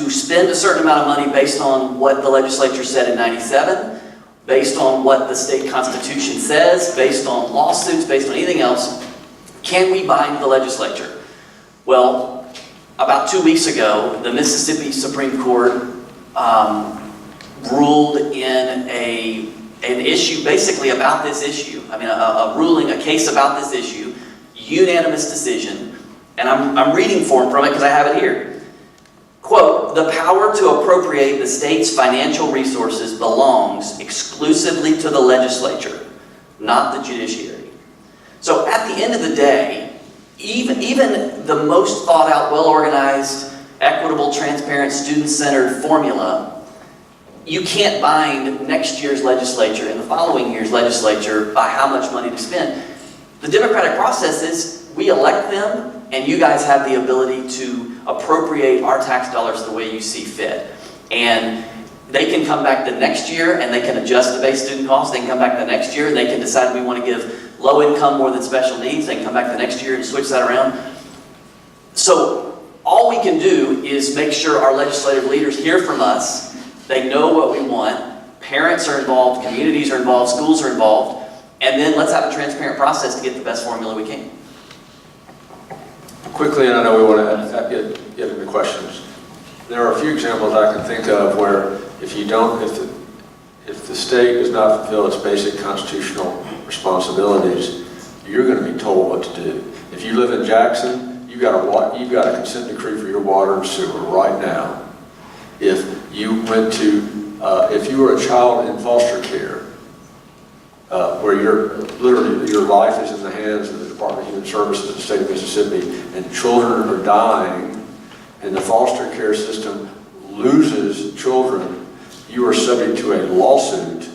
spend a certain amount of money based on what the legislature said in '97, based on what the state constitution says, based on lawsuits, based on anything else? Can we bind the legislature? Well, about 2 weeks ago, the Mississippi Supreme Court ruled in an issue basically about this issue. I mean, a ruling, a case about this issue, unanimous decision, and I'm reading from it because I have it here. Quote, "The power to appropriate the state's financial resources belongs exclusively to the legislature, not the judiciary." So at the end of the day, even the most thought out, well-organized, equitable, transparent, student-centered formula, you can't bind next year's legislature and the following year's legislature by how much money to spend. The democratic process is we elect them, and you guys have the ability to appropriate our tax dollars the way you see fit. And they can come back the next year and they can adjust the base student cost. They can come back the next year and they can decide we want to give low income more than special needs. They can come back the next year and switch that around. So all we can do is make sure our legislative leaders hear from us. They know what we want. Parents are involved, communities are involved, schools are involved. And then let's have a transparent process to get the best formula we can. Quickly, and I know we want to get into questions. There are a few examples I can think of where if the state does not fulfill its basic constitutional responsibilities, you're going to be told what to do. If you live in Jackson, you've got a consent decree for your water and sewer right now. If you were a child in foster care, where literally your life is in the hands of the Department of Human Services of the state of Mississippi, and children are dying, and the foster care system loses children, you are subject to a lawsuit,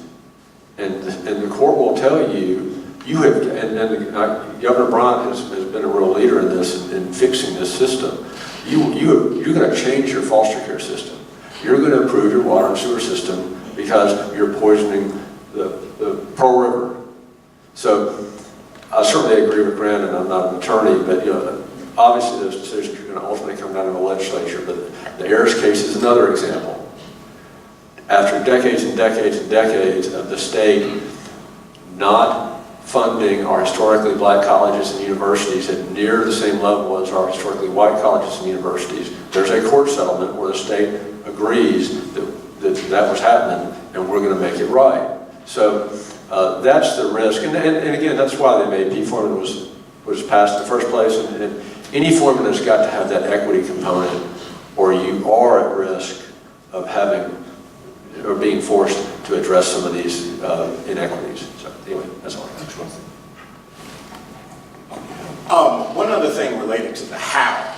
and the court will tell you, Governor Blount has been a real leader in this, in fixing this system. You're going to change your foster care system. You're going to improve your water and sewer system because you're poisoning the Pearl River. So I certainly agree with Brandon. I'm not an attorney, but obviously those decisions are going to ultimately come down to the legislature. But the Ayers case is another example. After decades and decades and decades of the state not funding our historically black colleges and universities at near the same level as our historically white colleges and universities, there's a court settlement where the state agrees that was happening, and we're going to make it right. So that's the risk, and again, that's why the MAP formula was passed in the first place. And any formula's got to have that equity component, or you are at risk of being forced to address some of these inequities. So anyway, that's all I got. One other thing related to the how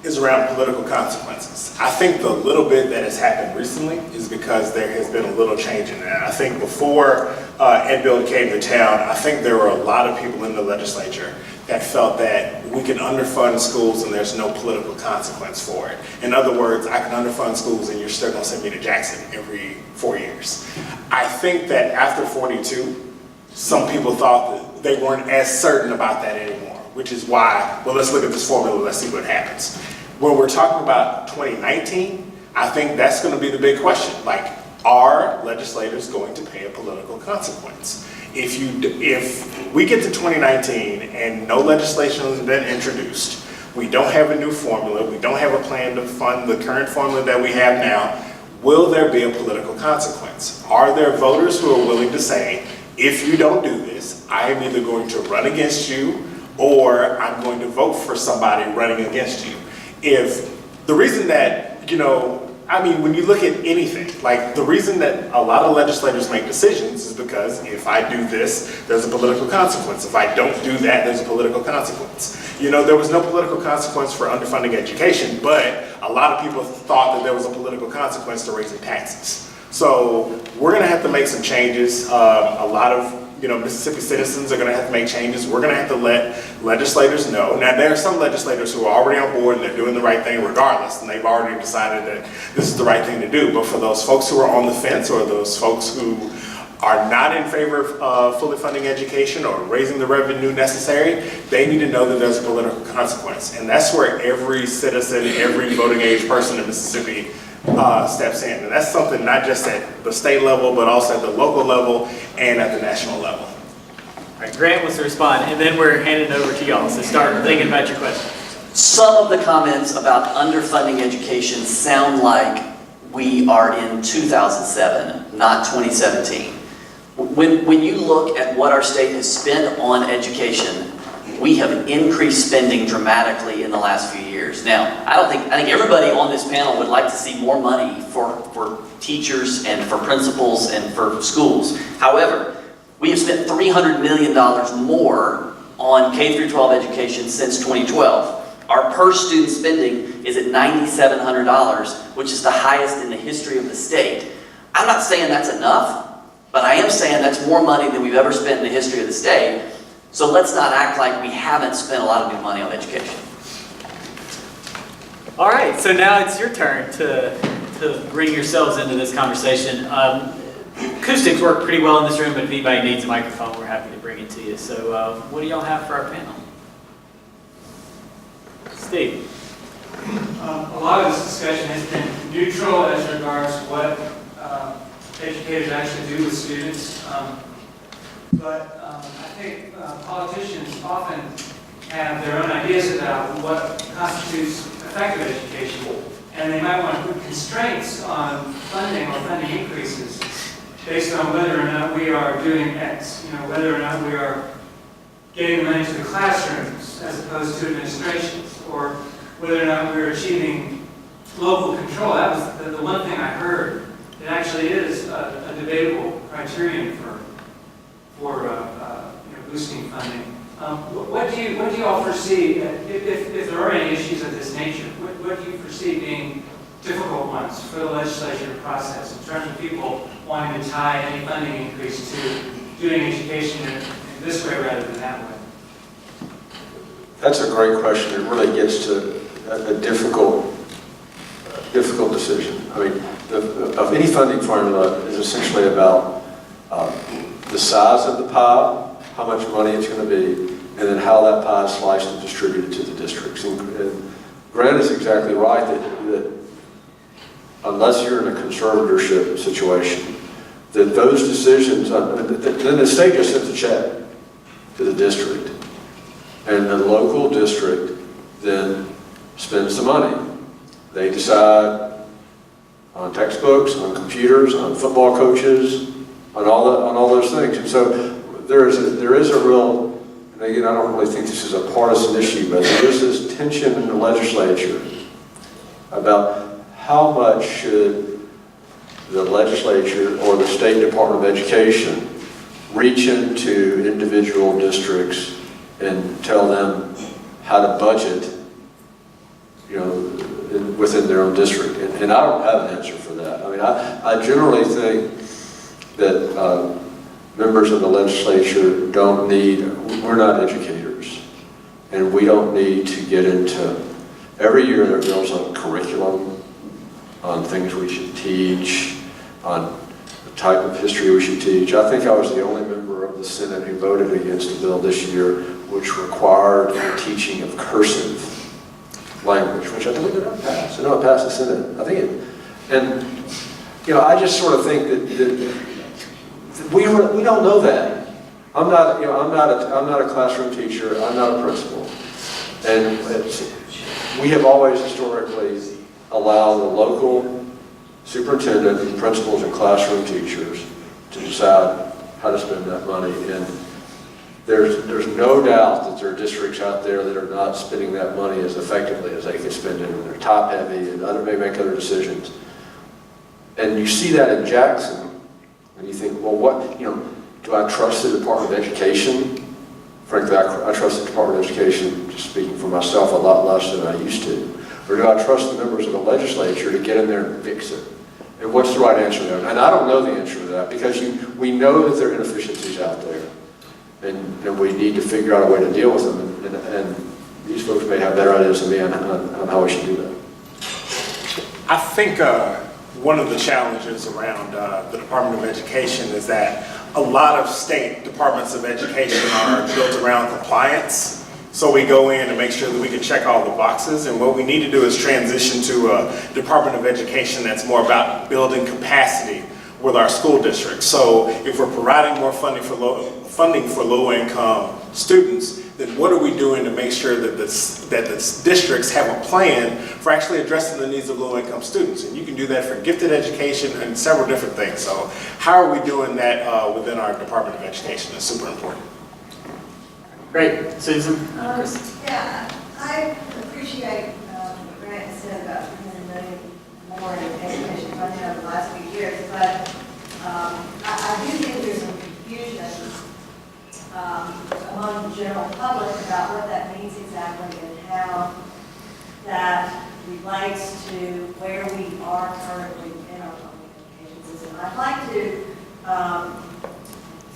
is around political consequences. I think the little bit that has happened recently is because there has been a little change in that. I think before Ed Bill came to town, I think there were a lot of people in the legislature that felt that we can underfund schools and there's no political consequence for it. In other words, I can underfund schools and you're still gonna send me to Jackson every 4 years. I think that after 42, some people thought that they weren't as certain about that anymore, which is why, well, let's look at this formula, let's see what happens. When we're talking about 2019, I think that's gonna be the big question. Like, are legislators going to pay a political consequence? If we get to 2019 and no legislation has been introduced, we don't have a new formula, we don't have a plan to fund the current formula that we have now, will there be a political consequence? Are there voters who are willing to say, if you don't do this, I am either going to run against you or I'm going to vote for somebody running against you? If the reason that, I mean, when you look at anything, like the reason that a lot of legislators make decisions is because if I do this, there's a political consequence. If I don't do that, there's a political consequence. There was no political consequence for underfunding education, but a lot of people thought that there was a political consequence to raising taxes. So we're gonna have to make some changes. A lot of Mississippi citizens are going to have to make changes. We're going to have to let legislators know. Now, there are some legislators who are already on board and they're doing the right thing regardless, and they've already decided that this is the right thing to do. But for those folks who are on the fence, or those folks who are not in favor of fully funding education or raising the revenue necessary, they need to know that there's a political consequence. And that's where every citizen, every voting age person in Mississippi steps in. And that's something not just at the state level, but also at the local level and at the national level. All right, Grant wants to respond, and then we're handing it over to y'all. So start thinking about your question. Some of the comments about underfunding education sound like we are in 2007, not 2017. When you look at what our state has spent on education, we have increased spending dramatically in the last few years. Now, I think everybody on this panel would like to see more money for teachers and for principals and for schools. However, we have spent $300 million more on K-12 education since 2012. Our per student spending is at $9,700, which is the highest in the history of the state. I'm not saying that's enough, but I am saying that's more money than we've ever spent in the history of the state. So let's not act like we haven't spent a lot of new money on education. All right, so now it's your turn to bring yourselves into this conversation. Acoustics work pretty well in this room, but if anybody needs a microphone, we're happy to bring it to you. So what do y'all have for our panel? Steve. A lot of this discussion has been neutral as regards what educators actually do with students. But I think politicians often have their own ideas about what constitutes effective education, and they might want to put constraints on funding or funding increases based on whether or not we are doing X, whether or not we are getting the money to the classrooms as opposed to administrations, or whether or not we're achieving local control. That was the one thing I heard. It actually is a debatable criterion for boosting funding. What do you all foresee, if there are any issues of this nature, what do you foresee being difficult ones for the legislature process in terms of people wanting to tie any funding increase to doing education in this way rather than that way? That's a great question. It really gets to a difficult decision. I mean, of any funding formula is essentially about the size of the pie, how much money it's going to be, and then how that pie is sliced and distributed to the districts. And Grant is exactly right that unless you're in a conservatorship situation, that those decisions, then the state just sends a check to the district, and the local district then spends the money. They decide on textbooks, on computers, on football coaches, on all those things. And so there is a real, and again, I don't really think this is a partisan issue, but there is this tension in the legislature about how much should the legislature or the State Department of Education reach into individual districts and tell them how to budget, within their own district. And I don't have an answer for that. I mean, I generally think that members of the legislature we're not educators, and we don't need to get into, every year there goes on curriculum, on things we should teach, on the type of history we should teach. I think I was the only member of the Senate who voted against a bill this year which required the teaching of cursive language, which I believe it not passed. I know it passed the Senate. I think it, and I just sort of think that we don't know that. I'm not a classroom teacher. I'm not a principal, and we have always historically allowed the local superintendent and principals and classroom teachers to decide how to spend that money. And there's no doubt that there are districts out there that are not spending that money as effectively as they can spend it, and they're top heavy and may make other decisions. And you see that in Jackson, and you think, well, what, do I trust the Department of Education? Frankly, I trust the Department of Education, just speaking for myself, a lot less than I used to. Or do I trust the members of the legislature to get in there and fix it? And what's the right answer there? And I don't know the answer to that, because we know that there are inefficiencies out there. And we need to figure out a way to deal with them. And these folks may have better ideas than me on how we should do that. I think one of the challenges around the Department of Education is that a lot of state departments of education are built around compliance. So we go in and make sure that we can check all the boxes, and what we need to do is transition to a Department of Education that's more about building capacity with our school districts. So if we're providing more funding for low-income students, then what are we doing to make sure that the districts have a plan for actually addressing the needs of low-income students? And you can do that for gifted education and several different things. So how are we doing that within our Department of Education is super important. Great. Susan? Yeah, I appreciate what Grant said about $300 million more in education funding over the last few years, but I do think there's some confusion among the general public about what that means exactly and how that relates to where we are currently in our public education system. I'd like to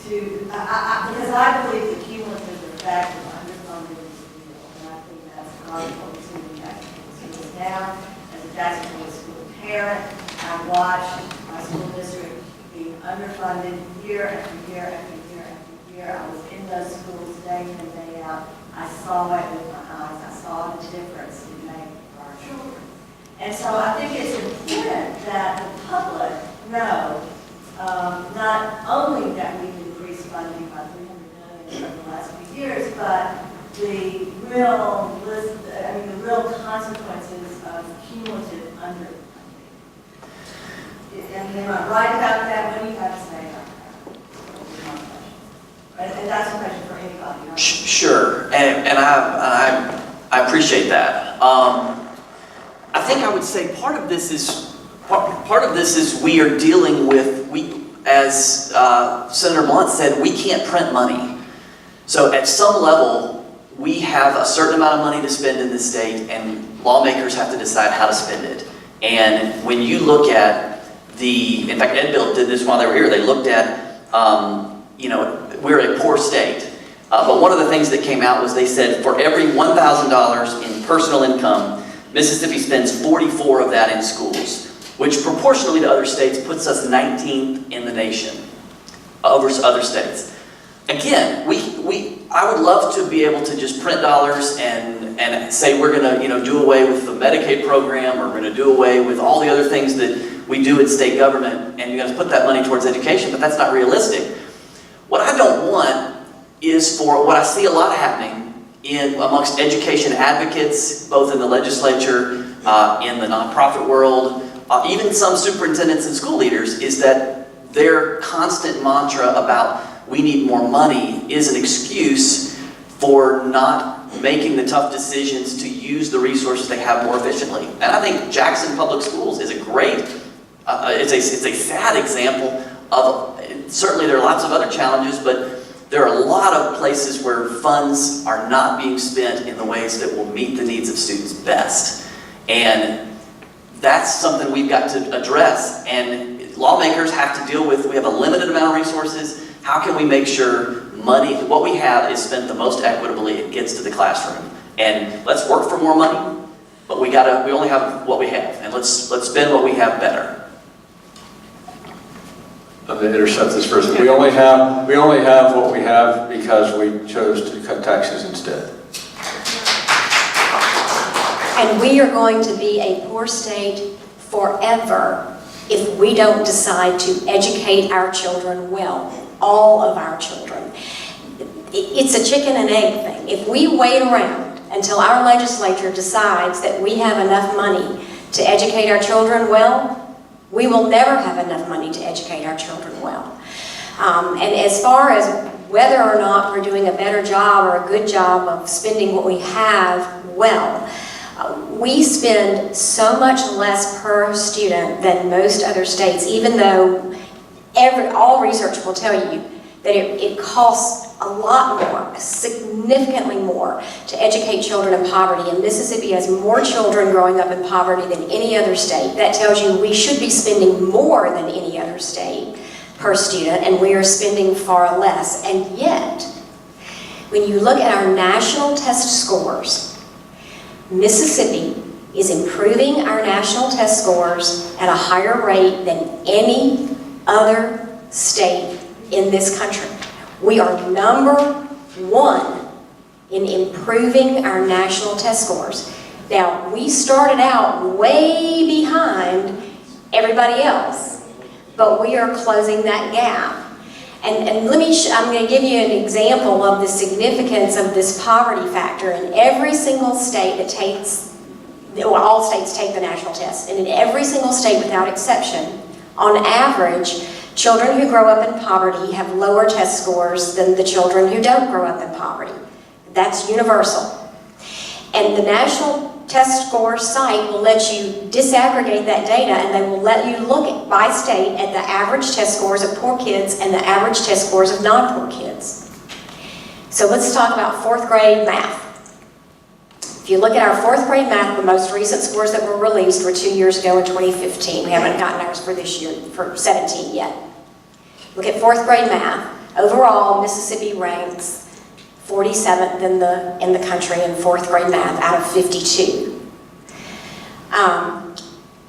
because I believe the cumulative effect of underfunding is real, and I think that's part of what we see in Jackson Public Schools now. As a Jackson Public School parent, I watched my school district being underfunded year after year after year after year. I was in those schools day in and day out. I saw it with my eyes. I saw the difference it made for our children. And so I think it's important that the public know not only that we've increased funding by $300 million over the last few years, but the real consequences of cumulative underfunding. And am I right about that? What do you have to say about that? And that's a question for anybody. Right? Sure, and I appreciate that. I think I would say part of this is we are dealing with, as Senator Blount said, we can't print money. So at some level, we have a certain amount of money to spend in this state, and lawmakers have to decide how to spend it. And when you look at in fact, Ed Bill did this while they were here. They looked at, we're a poor state. But one of the things that came out was they said for every $1,000 in personal income, Mississippi spends 44 of that in schools, which proportionally to other states puts us 19th in the nation over other states. Again, I would love to be able to just print dollars and say we're going to do away with the Medicaid program, or we're going to do away with all the other things that we do in state government, and you're going to put that money towards education, but that's not realistic. What I don't want is for what I see a lot happening amongst education advocates, both in the legislature, in the nonprofit world, even some superintendents and school leaders, is that their constant mantra about we need more money is an excuse for not making the tough decisions to use the resources they have more efficiently. And I think Jackson Public Schools is a great, it's a sad example of, certainly there are lots of other challenges, but There are a lot of places where funds are not being spent in the ways that will meet the needs of students best. And that's something we've got to address. And lawmakers have to deal with, we have a limited amount of resources. How can we make sure money, what we have is spent the most equitably, it gets to the classroom? And let's work for more money, but we only have what we have. And let's spend what we have better. I'm going to intercept this person. We only have what we have because we chose to cut taxes instead. And we are going to be a poor state forever if we don't decide to educate our children well, all of our children. It's a chicken and egg thing. If we wait around until our legislature decides that we have enough money to educate our children well, we will never have enough money to educate our children well. And as far as whether or not we're doing a better job or a good job of spending what we have well, we spend so much less per student than most other states, even though all research will tell you that it costs a lot more, significantly more, to educate children in poverty. And Mississippi has more children growing up in poverty than any other state. That tells you we should be spending more than any other state per student, and we are spending far less. And yet, when you look at our national test scores, Mississippi is improving our national test scores at a higher rate than any other state in this country. We are #1 in improving our national test scores. Now, we started out way behind everybody else, but we are closing that gap. And I'm going to give you an example of the significance of this poverty factor. In every single state that takes, well, all states take the national test, and in every single state without exception, on average, children who grow up in poverty have lower test scores than the children who don't grow up in poverty. That's universal. And the national test score site will let you disaggregate that data, and they will let you look at, by state at the average test scores of poor kids and the average test scores of non-poor kids. So let's talk about 4th grade math. If you look at our 4th grade math, the most recent scores that were released were 2 years ago in 2015. We haven't gotten ours for this year, for 17 yet. Look at 4th grade math. Overall, Mississippi ranks 47th in the country in 4th grade math out of 52.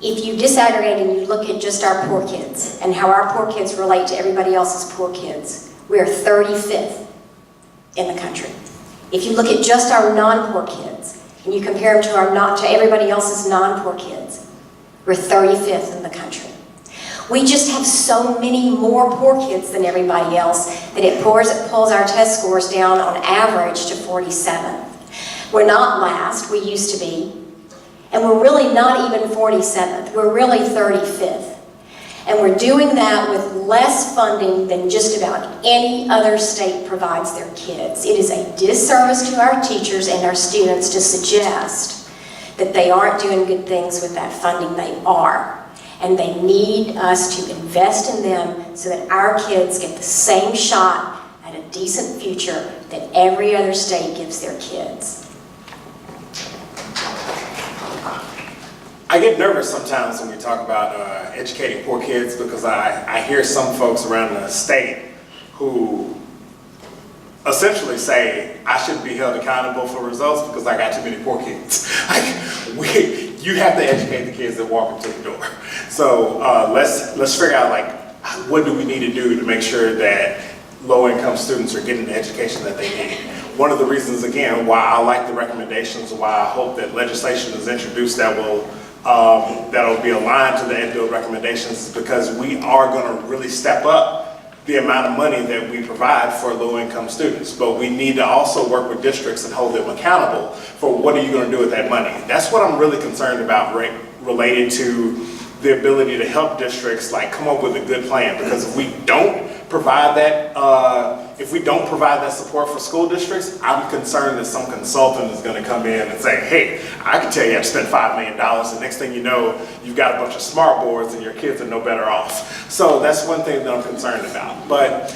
If you disaggregate and you look at just our poor kids and how our poor kids relate to everybody else's poor kids, we are 35th in the country. If you look at just our non-poor kids and you compare them to everybody else's non-poor kids, we're 35th in the country. We just have so many more poor kids than everybody else that it pulls our test scores down on average to 47th. We're not last, we used to be, and we're really not even 47th, we're really 35th. And we're doing that with less funding than just about any other state provides their kids. It is a disservice to our teachers and our students to suggest that they aren't doing good things with that funding. They are. And they need us to invest in them so that our kids get the same shot at a decent future that every other state gives their kids. I get nervous sometimes when we talk about educating poor kids because I hear some folks around the state who essentially say, I shouldn't be held accountable for results because I got too many poor kids. You have to educate the kids that walk into the door. So let's figure out what do we need to do to make sure that low-income students are getting the education that they need. One of the reasons, again, why I like the recommendations, why I hope that legislation is introduced that'll be aligned to the Ed Bill recommendations is because we are going to really step up the amount of money that we provide for low-income students. But we need to also work with districts and hold them accountable for what are you going to do with that money. That's what I'm really concerned about related to the ability to help districts come up with a good plan. Because if we don't provide that, support for school districts, I'm concerned that some consultant is going to come in and say, hey, I can tell you I spent $5 million, and next thing you know, you've got a bunch of smart boards and your kids are no better off. So that's one thing that I'm concerned about. But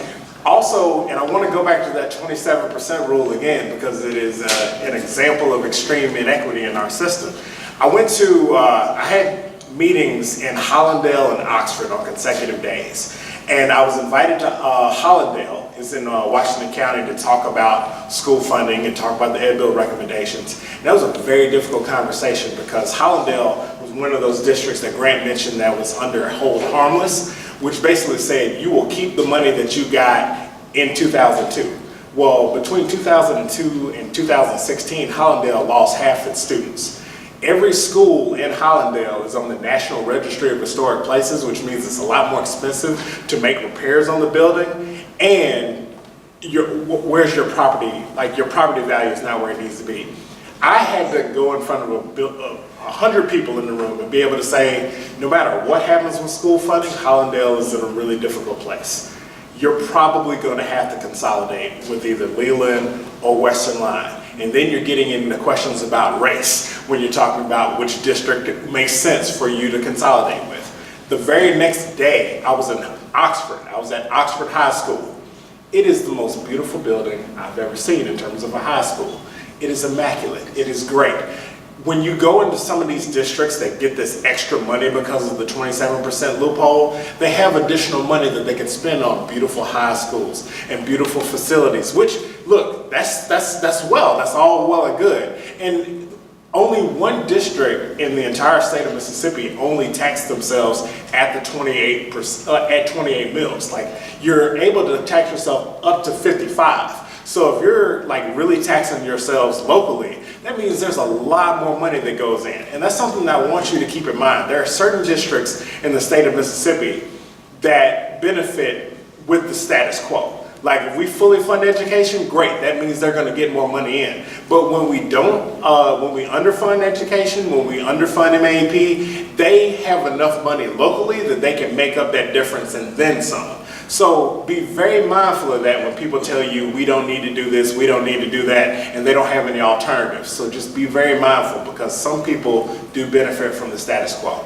Also, and I want to go back to that 27% rule again because it is an example of extreme inequity in our system. I had meetings in Hollandale and Oxford on consecutive days. And I was invited to Hollandale, it's in Washington County, to talk about school funding and talk about the Ed Bill recommendations. And that was a very difficult conversation because Hollandale was one of those districts that Grant mentioned that was under hold harmless, which basically said you will keep the money that you got in 2002. Well, between 2002 and 2016, Hollandale lost half its students. Every school in Hollandale is on the National Registry of Historic Places, which means it's a lot more expensive to make repairs on the building. And where's your property? Like, your property value is not where it needs to be. I had to go in front of 100 people in the room and be able to say, no matter what happens with school funding, Hollandale is in a really difficult place. You're probably going to have to consolidate with either Leland or Western Line. And then you're getting into questions about race when you're talking about which district it makes sense for you to consolidate with. The very next day, I was in Oxford. I was at Oxford High School. It is the most beautiful building I've ever seen in terms of a high school. It is immaculate. It is great. When you go into some of these districts that get this extra money because of the 27% loophole, they have additional money that they can spend on beautiful high schools and beautiful facilities, which, look, that's all well and good. And only one district in the entire state of Mississippi only taxed themselves at the 28 mils. Like, you're able to tax yourself up to 55. So if you're like really taxing yourselves locally, that means there's a lot more money that goes in. And that's something that I want you to keep in mind. There are certain districts in the state of Mississippi that benefit with the status quo. Like, if we fully fund education, great, that means they're gonna get more money in. But when we don't, when we underfund education, when we underfund MAP, they have enough money locally that they can make up that difference and then some. So be very mindful of that when people tell you we don't need to do this, we don't need to do that, and they don't have any alternatives. So just be very mindful because some people do benefit from the status quo.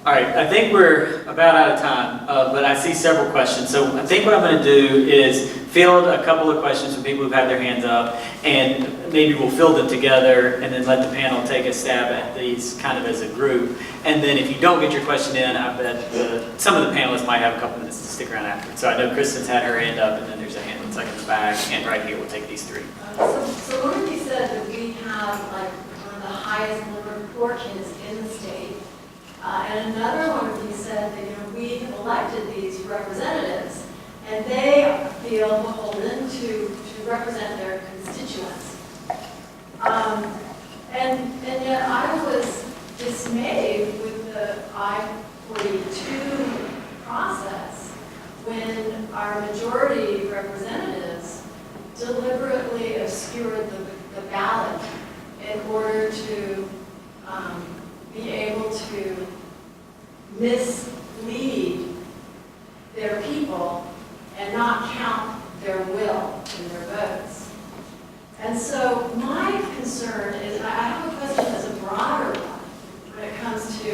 All right, I think we're about out of time, but I see several questions. So I think what I'm going to do is field a couple of questions from people who've had their hands up, and maybe we'll field them together and then let the panel take a stab at these kind of as a group. And then if you don't get your question in, I bet some of the panelists might have a couple minutes to stick around after. So I know Kristen's had her hand up, and then there's a hand that's like in the back, and right here, we'll take these three. So one of you said that we have like one of the highest number of poor kids in the state. And another one of you said that, we have elected these representatives and they feel beholden to represent their constituents. And yet I was dismayed with the I-42 process when our majority representatives deliberately obscured the ballot in order to be able to mislead their people and not count their will in their votes. And so my concern is, I have a question that's a broader one when it comes to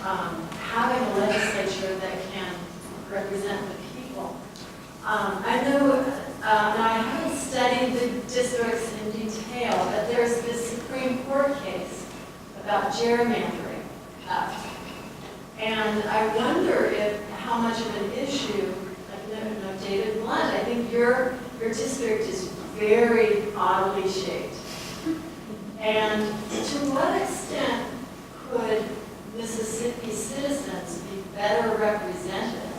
having a legislature that can represent the people. I know, now I haven't studied the districts in detail, but there's this Supreme Court case about gerrymandering. And I wonder how much of an issue, like David Blount, I think your district is very oddly shaped. And to what extent could Mississippi citizens be better represented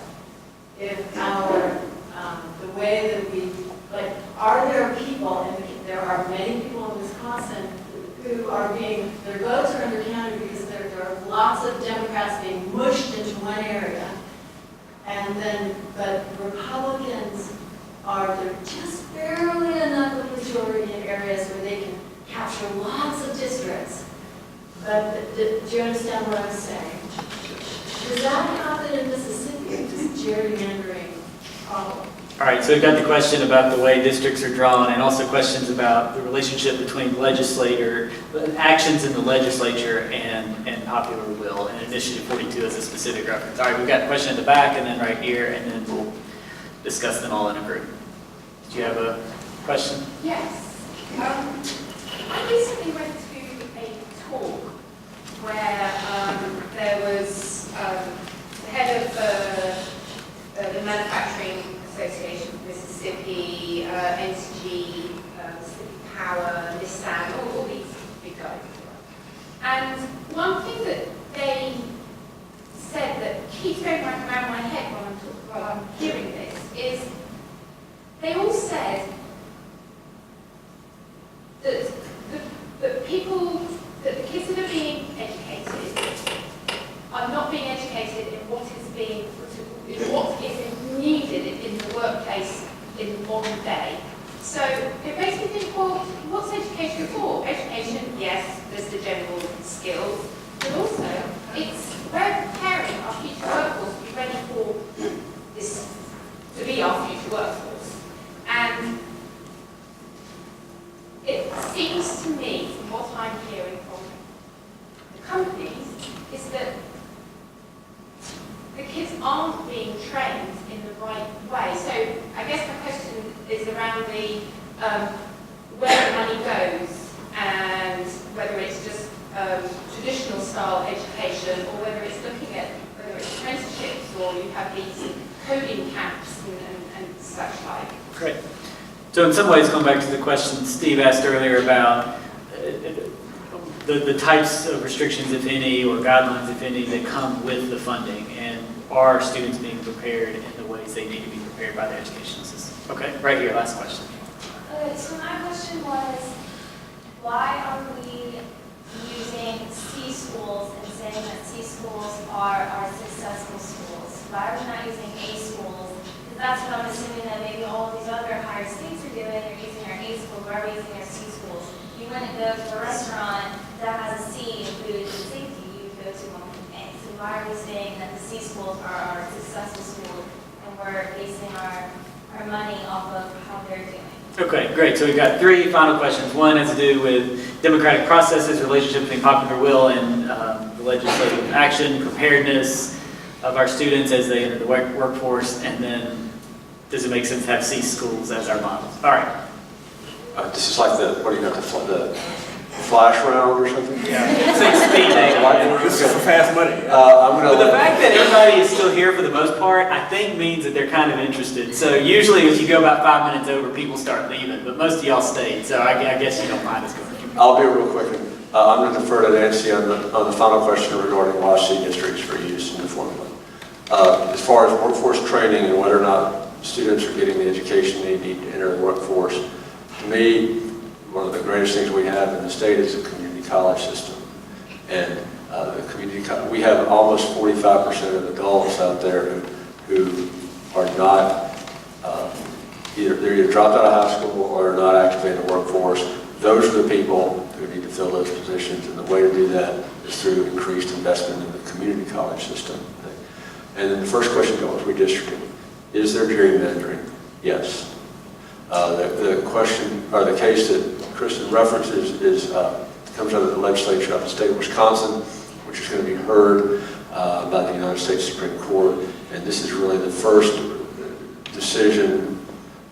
if the way that we, like, are there people, and there are many people in Wisconsin who are their votes are undercounted because there are lots of Democrats being mushed into one area, but Republicans they're just barely enough of a majority in areas where they can capture lots of districts. But do you understand what I'm saying? Does that happen in Mississippi, this gerrymandering problem? All right, so we've got the question about the way districts are drawn, and also questions about the relationship between actions in the legislature and popular will, and Initiative 42 as a specific reference. All right, we've got a question in the back, and then right here, and then we'll discuss them all in a group. Did you have a question? Yes. I recently went to a talk where there was the head of the Manufacturing Association of Mississippi, NCG, Mississippi Power, Nissan, all these big guys. And one thing that they said that keeps going around my head while I'm hearing this is they all said that the kids that are being educated are not being educated in what is needed in the workplace in the modern day. So it makes me think, well, what's education for? Education, yes, there's the general skills, but also it's we're preparing our future workforce to be ready for this, to be our future workforce. And it seems to me, from what I'm hearing from the companies, is that the kids aren't being trained in the right way. So I guess my question is around the where the money goes and whether it's just traditional style education or whether it's looking at whether it's apprenticeships or you have these coding camps and such like. Great. So in some ways, going back to the question Steve asked earlier about the types of restrictions, if any, or guidelines, if any, that come with the funding, and are students being prepared in the ways they need to be prepared by the educational system? Okay, right here, last question. Okay, so my question was, why are we using C schools and saying that C schools are successful schools? Why are we not using A schools? Because that's what I'm assuming that maybe all of these other higher states are doing. They're using our A schools. Why are we using our C schools? You wouldn't go to a restaurant that has a C in food and safety. You would go to one with A. So why are we saying that the C schools are our successful schools and we're basing our money off of how they're doing? Okay, great. So we've got three final questions. One has to do with democratic processes, relationship between popular will and the legislative action, preparedness of our students as they enter the workforce, and then does it make sense to have C schools as our models? All right. This is like the, what do you got, the flash round or something? Yeah, it's like speed dating. This is for fast money. I'm But gonna the fact that everybody is still here for the most part, I think means that they're kind of interested. So usually if you go about 5 minutes over, people start leaving, but most of y'all stayed, so I guess you don't mind us going. I'll be real quick. I'm going to defer to Nancy on the final question regarding why C districts for use in the formula. As far as workforce training and whether or not students are getting the education they need to enter the workforce, to me, one of the greatest things we have in the state is the community college system. And the community we have almost 45% of adults out there who are not they're either dropped out of high school or are not actively in the workforce. Those are the people who need to fill those positions, and the way to do that is through increased investment in the community college system. And then the first question goes, redistricting. Is there gerrymandering? Yes. The question, or the case that Kristen references comes out of the legislature of the state of Wisconsin, which is going to be heard by the United States Supreme Court. And this is really the first decision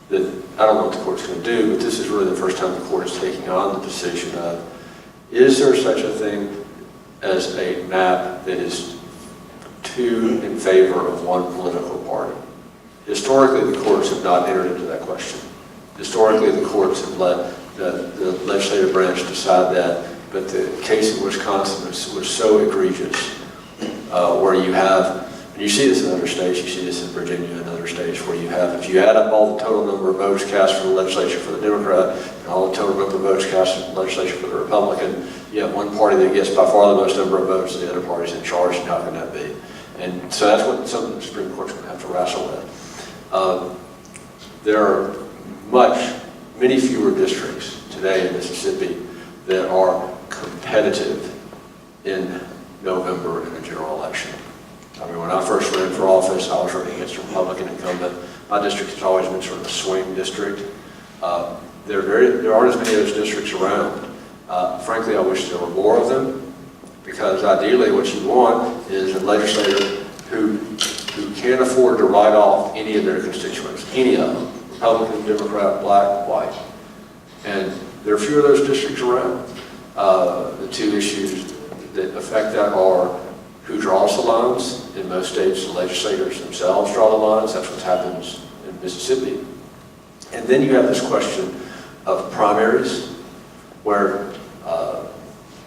that, I don't know what the court's going to do, but this is really the first time the court is taking on the decision of, is there such a thing as a map that is too in favor of one political party? Historically, the courts have not entered into that question. Historically, the courts have let the legislative branch decide that, but the case in Wisconsin was so egregious, where you have, and you see this in other states, you see this in Virginia and other states, where you have, if you add up all the total number of votes cast for the legislature for the Democrat, and all the total number of votes cast in the legislature for the Republican, you have one party that gets by far the most number of votes, and the other party's in charge, and how can that be? And so that's what some of the Supreme Court's going to have to wrestle with. There are many fewer districts today in Mississippi that are competitive in November in a general election. I mean, when I first ran for office, I was running against a Republican incumbent. My district has always been sort of a swing district. There aren't as many of those districts around. Frankly, I wish there were more of them, because ideally what you want is a legislator who can't afford to write off any of their constituents, any of them, Republican, Democrat, black, white. And there are few of those districts around. The two issues that affect that are who draws the lines. In most states, the legislators themselves draw the lines. That's what happens in Mississippi. And then you have this question of primaries, where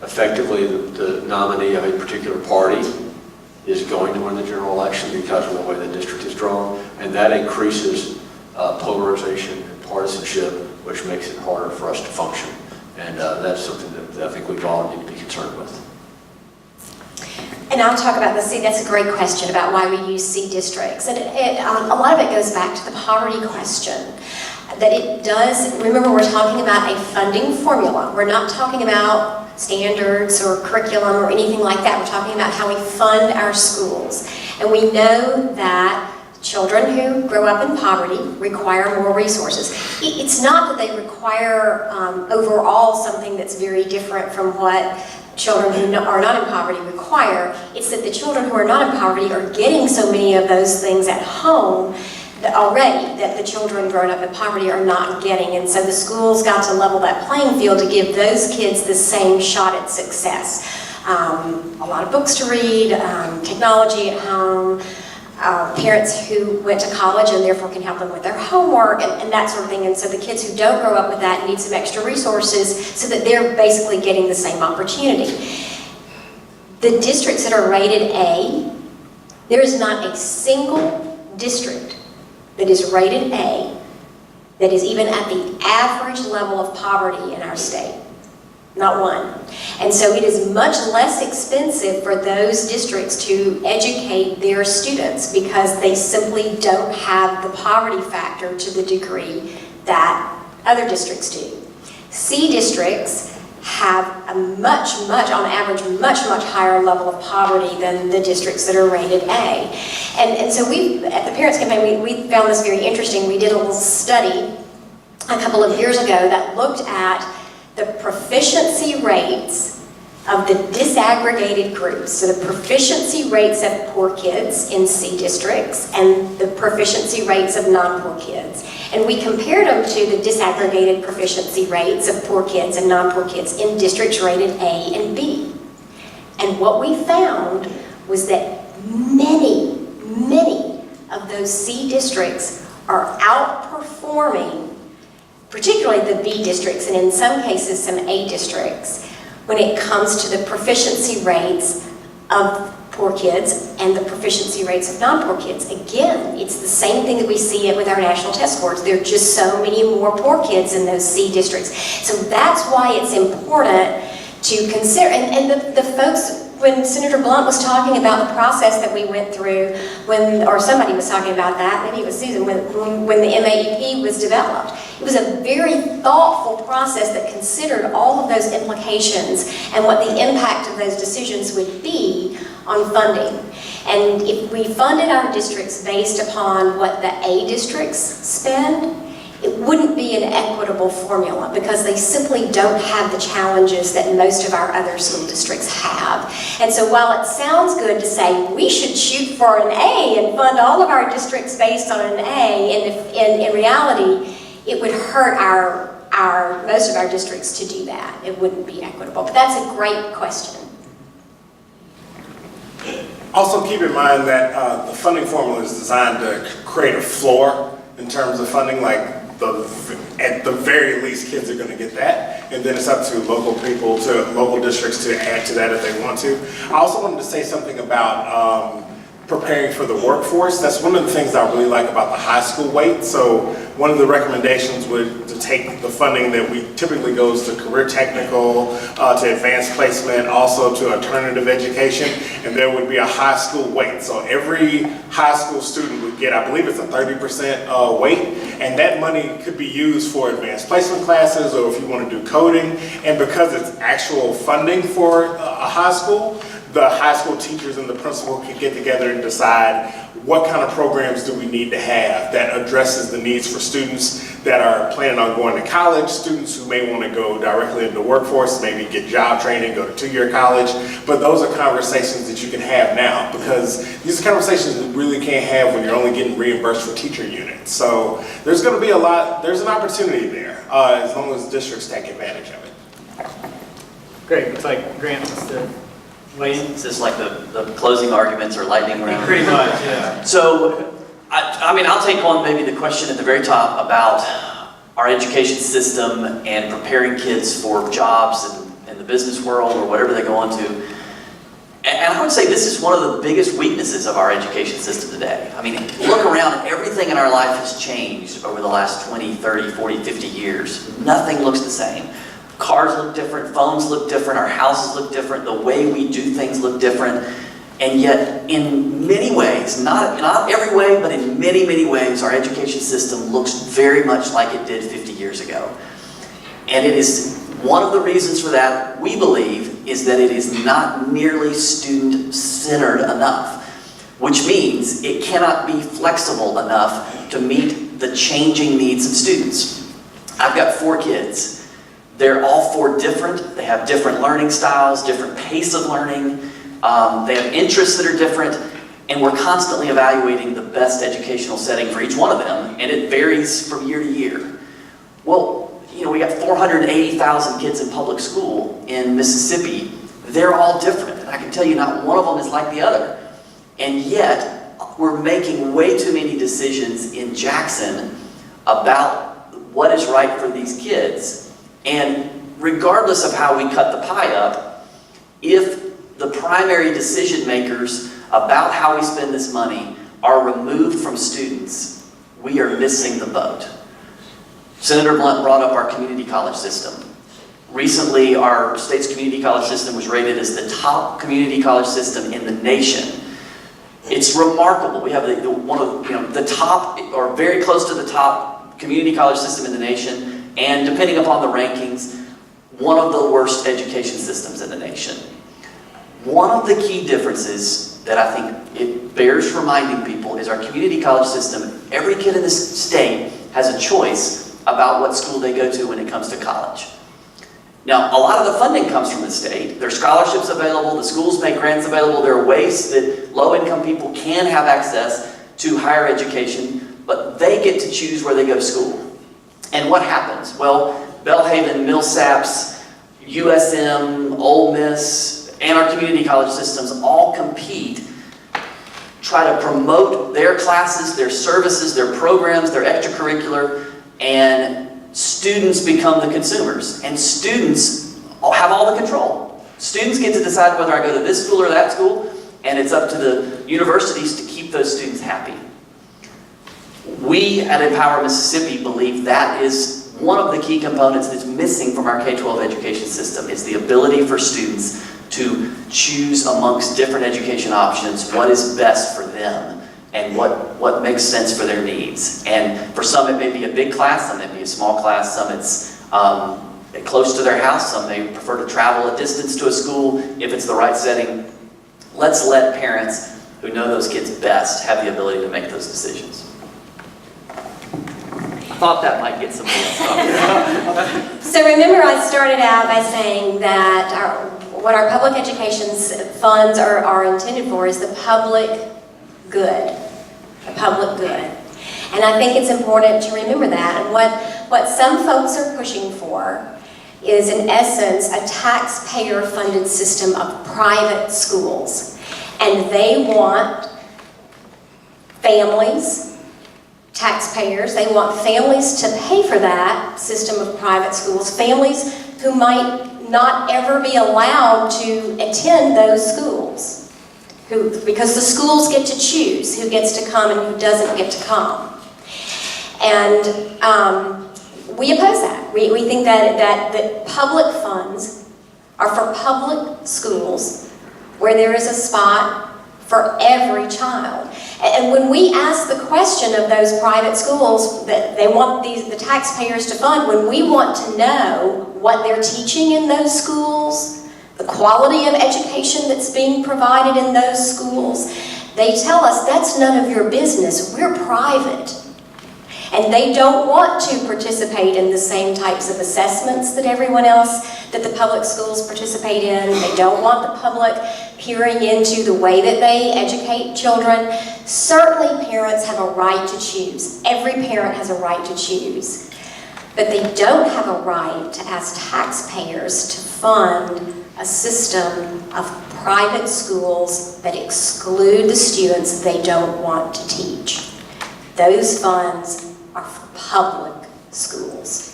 effectively the nominee of a particular party is going to win the general election because of the way the district is drawn, and that increases polarization and partisanship, which makes it harder for us to function. And that's something that I think we all need to be concerned with. And I'll talk about this. See, that's a great question about why we use C districts. And a lot of it goes back to the poverty question. That it does, remember we're talking about a funding formula. We're not talking about standards or curriculum or anything like that. We're talking about how we fund our schools. And we know that children who grow up in poverty require more resources. It's not that they require overall something that's very different from what children who are not in poverty require. It's that the children who are not in poverty are getting so many of those things at home already that the children growing up in poverty are not getting. And so the schools got to level that playing field to give those kids the same shot at success. A lot of books to read, technology at home, parents who went to college and therefore can help them with their homework and that sort of thing. And so the kids who don't grow up with that need some extra resources so that they're basically getting the same opportunity. The districts that are rated A, there is not a single district that is rated A that is even at the average level of poverty in our state. Not one. And so it is much less expensive for those districts to educate their students because they simply don't have the poverty factor to the degree that other districts do. C districts have a much, on average, much higher level of poverty than the districts that are rated A. And so we, at the Parents Campaign, we found this very interesting. We did a little study a couple of years ago that looked at the proficiency rates of the disaggregated groups. So the proficiency rates of poor kids in C districts and the proficiency rates of non-poor kids. And we compared them to the disaggregated proficiency rates of poor kids and non-poor kids in districts rated A and B. And what we found was that many of those C districts are outperforming, particularly the B districts, and in some cases some A districts, when it comes to the proficiency rates of poor kids and the proficiency rates of non-poor kids. Again, it's the same thing that we see with our national test scores. There are just so many more poor kids in those C districts. So that's why it's important to consider, and the folks, when Senator Blount was talking about the process that we went through or somebody was talking about that, maybe it was Susan, when the MAEP was developed. It was a very thoughtful process that considered all of those implications and what the impact of those decisions would be on funding. And if we funded our districts based upon what the A districts spend, it wouldn't be an equitable formula because they simply don't have the challenges that most of our other school districts have. And so while it sounds good to say we should shoot for an A and fund all of our districts based on an A, and in reality, it would hurt most of our districts to do that. It wouldn't be equitable. But that's a great question. Also keep in mind that the funding formula is designed to create a floor in terms of funding, like at the very least kids are going to get that, and then it's up to local people, to local districts to add to that if they want to. I also wanted to say something about preparing for the workforce. That's one of the things I really like about the high school weight. So one of the recommendations would to take the funding that we typically goes to career technical, to advanced placement, also to alternative education, and there would be a high school weight. So every high school student would get, I believe it's a 30% weight, and that money could be used for advanced placement classes or if you want to do coding. And because it's actual funding for a high school, the high school teachers and the principal can get together and decide what kind of programs do we need to have that addresses the needs for students that are planning on going to college, students who may want to go directly into the workforce, maybe get job training, go to two-year college. But those are conversations that you can have now, because these are conversations you really can't have when you're only getting reimbursed for teacher units. So there's going to be there's an opportunity there, as long as districts take advantage of it. Great, looks like Grant wants to weigh in. Is this like the closing arguments or lightning round? Pretty much, yeah. So, I mean, I'll take on maybe the question at the very top about our education system and preparing kids for jobs in the business world or whatever they go on to. And I would say this is one of the biggest weaknesses of our education system today. I mean, look around, everything in our life has changed over the last 20, 30, 40, 50 years. Nothing looks the same. Cars look different, phones look different, our houses look different, the way we do things look different. And yet, in many ways, not every way, but in many, many ways, our education system looks very much like it did 50 years ago. And it is one of the reasons for that, we believe, is that it is not nearly student-centered enough, which means it cannot be flexible enough to meet the changing needs of students. I've got 4 kids. They're all 4 different. They have different learning styles, different pace of learning. They have interests that are different, and we're constantly evaluating the best educational setting for each one of them, and it varies from year to year. Well, you know, we got 480,000 kids in public school in Mississippi. They're all different, and I can tell you not one of them is like the other. And yet, we're making way too many decisions in Jackson about what is right for these kids. And regardless of how we cut the pie up, if the primary decision makers about how we spend this money are removed from students, we are missing the boat. Senator Blount brought up our community college system. Recently, our state's community college system was rated as the top community college system in the nation. It's remarkable. We have one of the top, or very close to the top community college system in the nation, and depending upon the rankings, one of the worst education systems in the nation. One of the key differences that I think it bears reminding people is our community college system. Every kid in this state has a choice about what school they go to when it comes to college. Now, a lot of the funding comes from the state. There are scholarships available, the schools make grants available. There are ways that low-income people can have access to higher education, but they get to choose where they go to school. And what happens? Well, Belhaven, Millsaps, USM, Ole Miss, and our community college systems all compete, try to promote their classes, their services, their programs, their extracurricular, and students become the consumers. And students have all the control. Students get to decide whether I go to this school or that school, and it's up to the universities to keep those students happy. We at Empower Mississippi believe that is one of the key components that's missing from our K-12 education system, is the ability for students to choose amongst different education options what is best for them and what makes sense for their needs. And for some it may be a big class, some it may be a small class, some it's close to their house, some may prefer to travel a distance to a school if it's the right setting. Let's let parents who know those kids best have the ability to make those decisions. I thought that might get somebody else. So remember, I started out by saying that what our public education funds are intended for is the public good. The public good. And I think it's important to remember that. And what some folks are pushing for is, in essence, a taxpayer-funded system of private schools. And they want families, taxpayers, they want families to pay for that system of private schools, families who might not ever be allowed to attend those schools, because the schools get to choose who gets to come and who doesn't get to come. And we oppose that. We think that public funds are for public schools where there is a spot for every child. And when we ask the question of those private schools that they want the taxpayers to fund, when we want to know what they're teaching in those schools, the quality of education that's being provided in those schools, they tell us that's none of your business. We're private. And they don't want to participate in the same types of assessments that everyone else, that the public schools participate in. They don't want the public peering into the way that they educate children. Certainly parents have a right to choose. Every parent has a right to choose. But they don't have a right to ask taxpayers to fund a system of private schools that exclude the students they don't want to teach. Those funds are for public schools.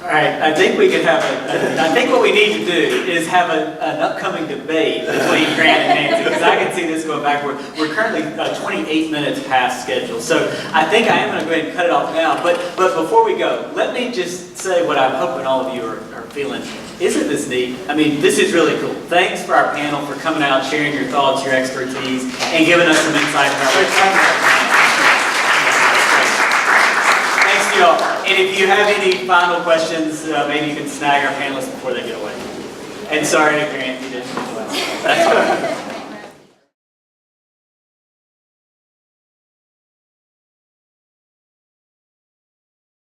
All right, I think we could have I think what we need to do is have an upcoming debate between Grant and Nancy, because I can see this going backward. We're currently 28 minutes past schedule, so I think I am going to go ahead and cut it off now. But before we go, let me just say what I'm hoping all of you are feeling. Isn't this neat? I mean, this is really cool. Thanks for our panel for coming out, sharing your thoughts, your expertise, and giving us some insight about what's happening. Thanks to y'all. And if you have any final questions, maybe you can snag our panelists before they get away. And sorry to Grant, you didn't. That's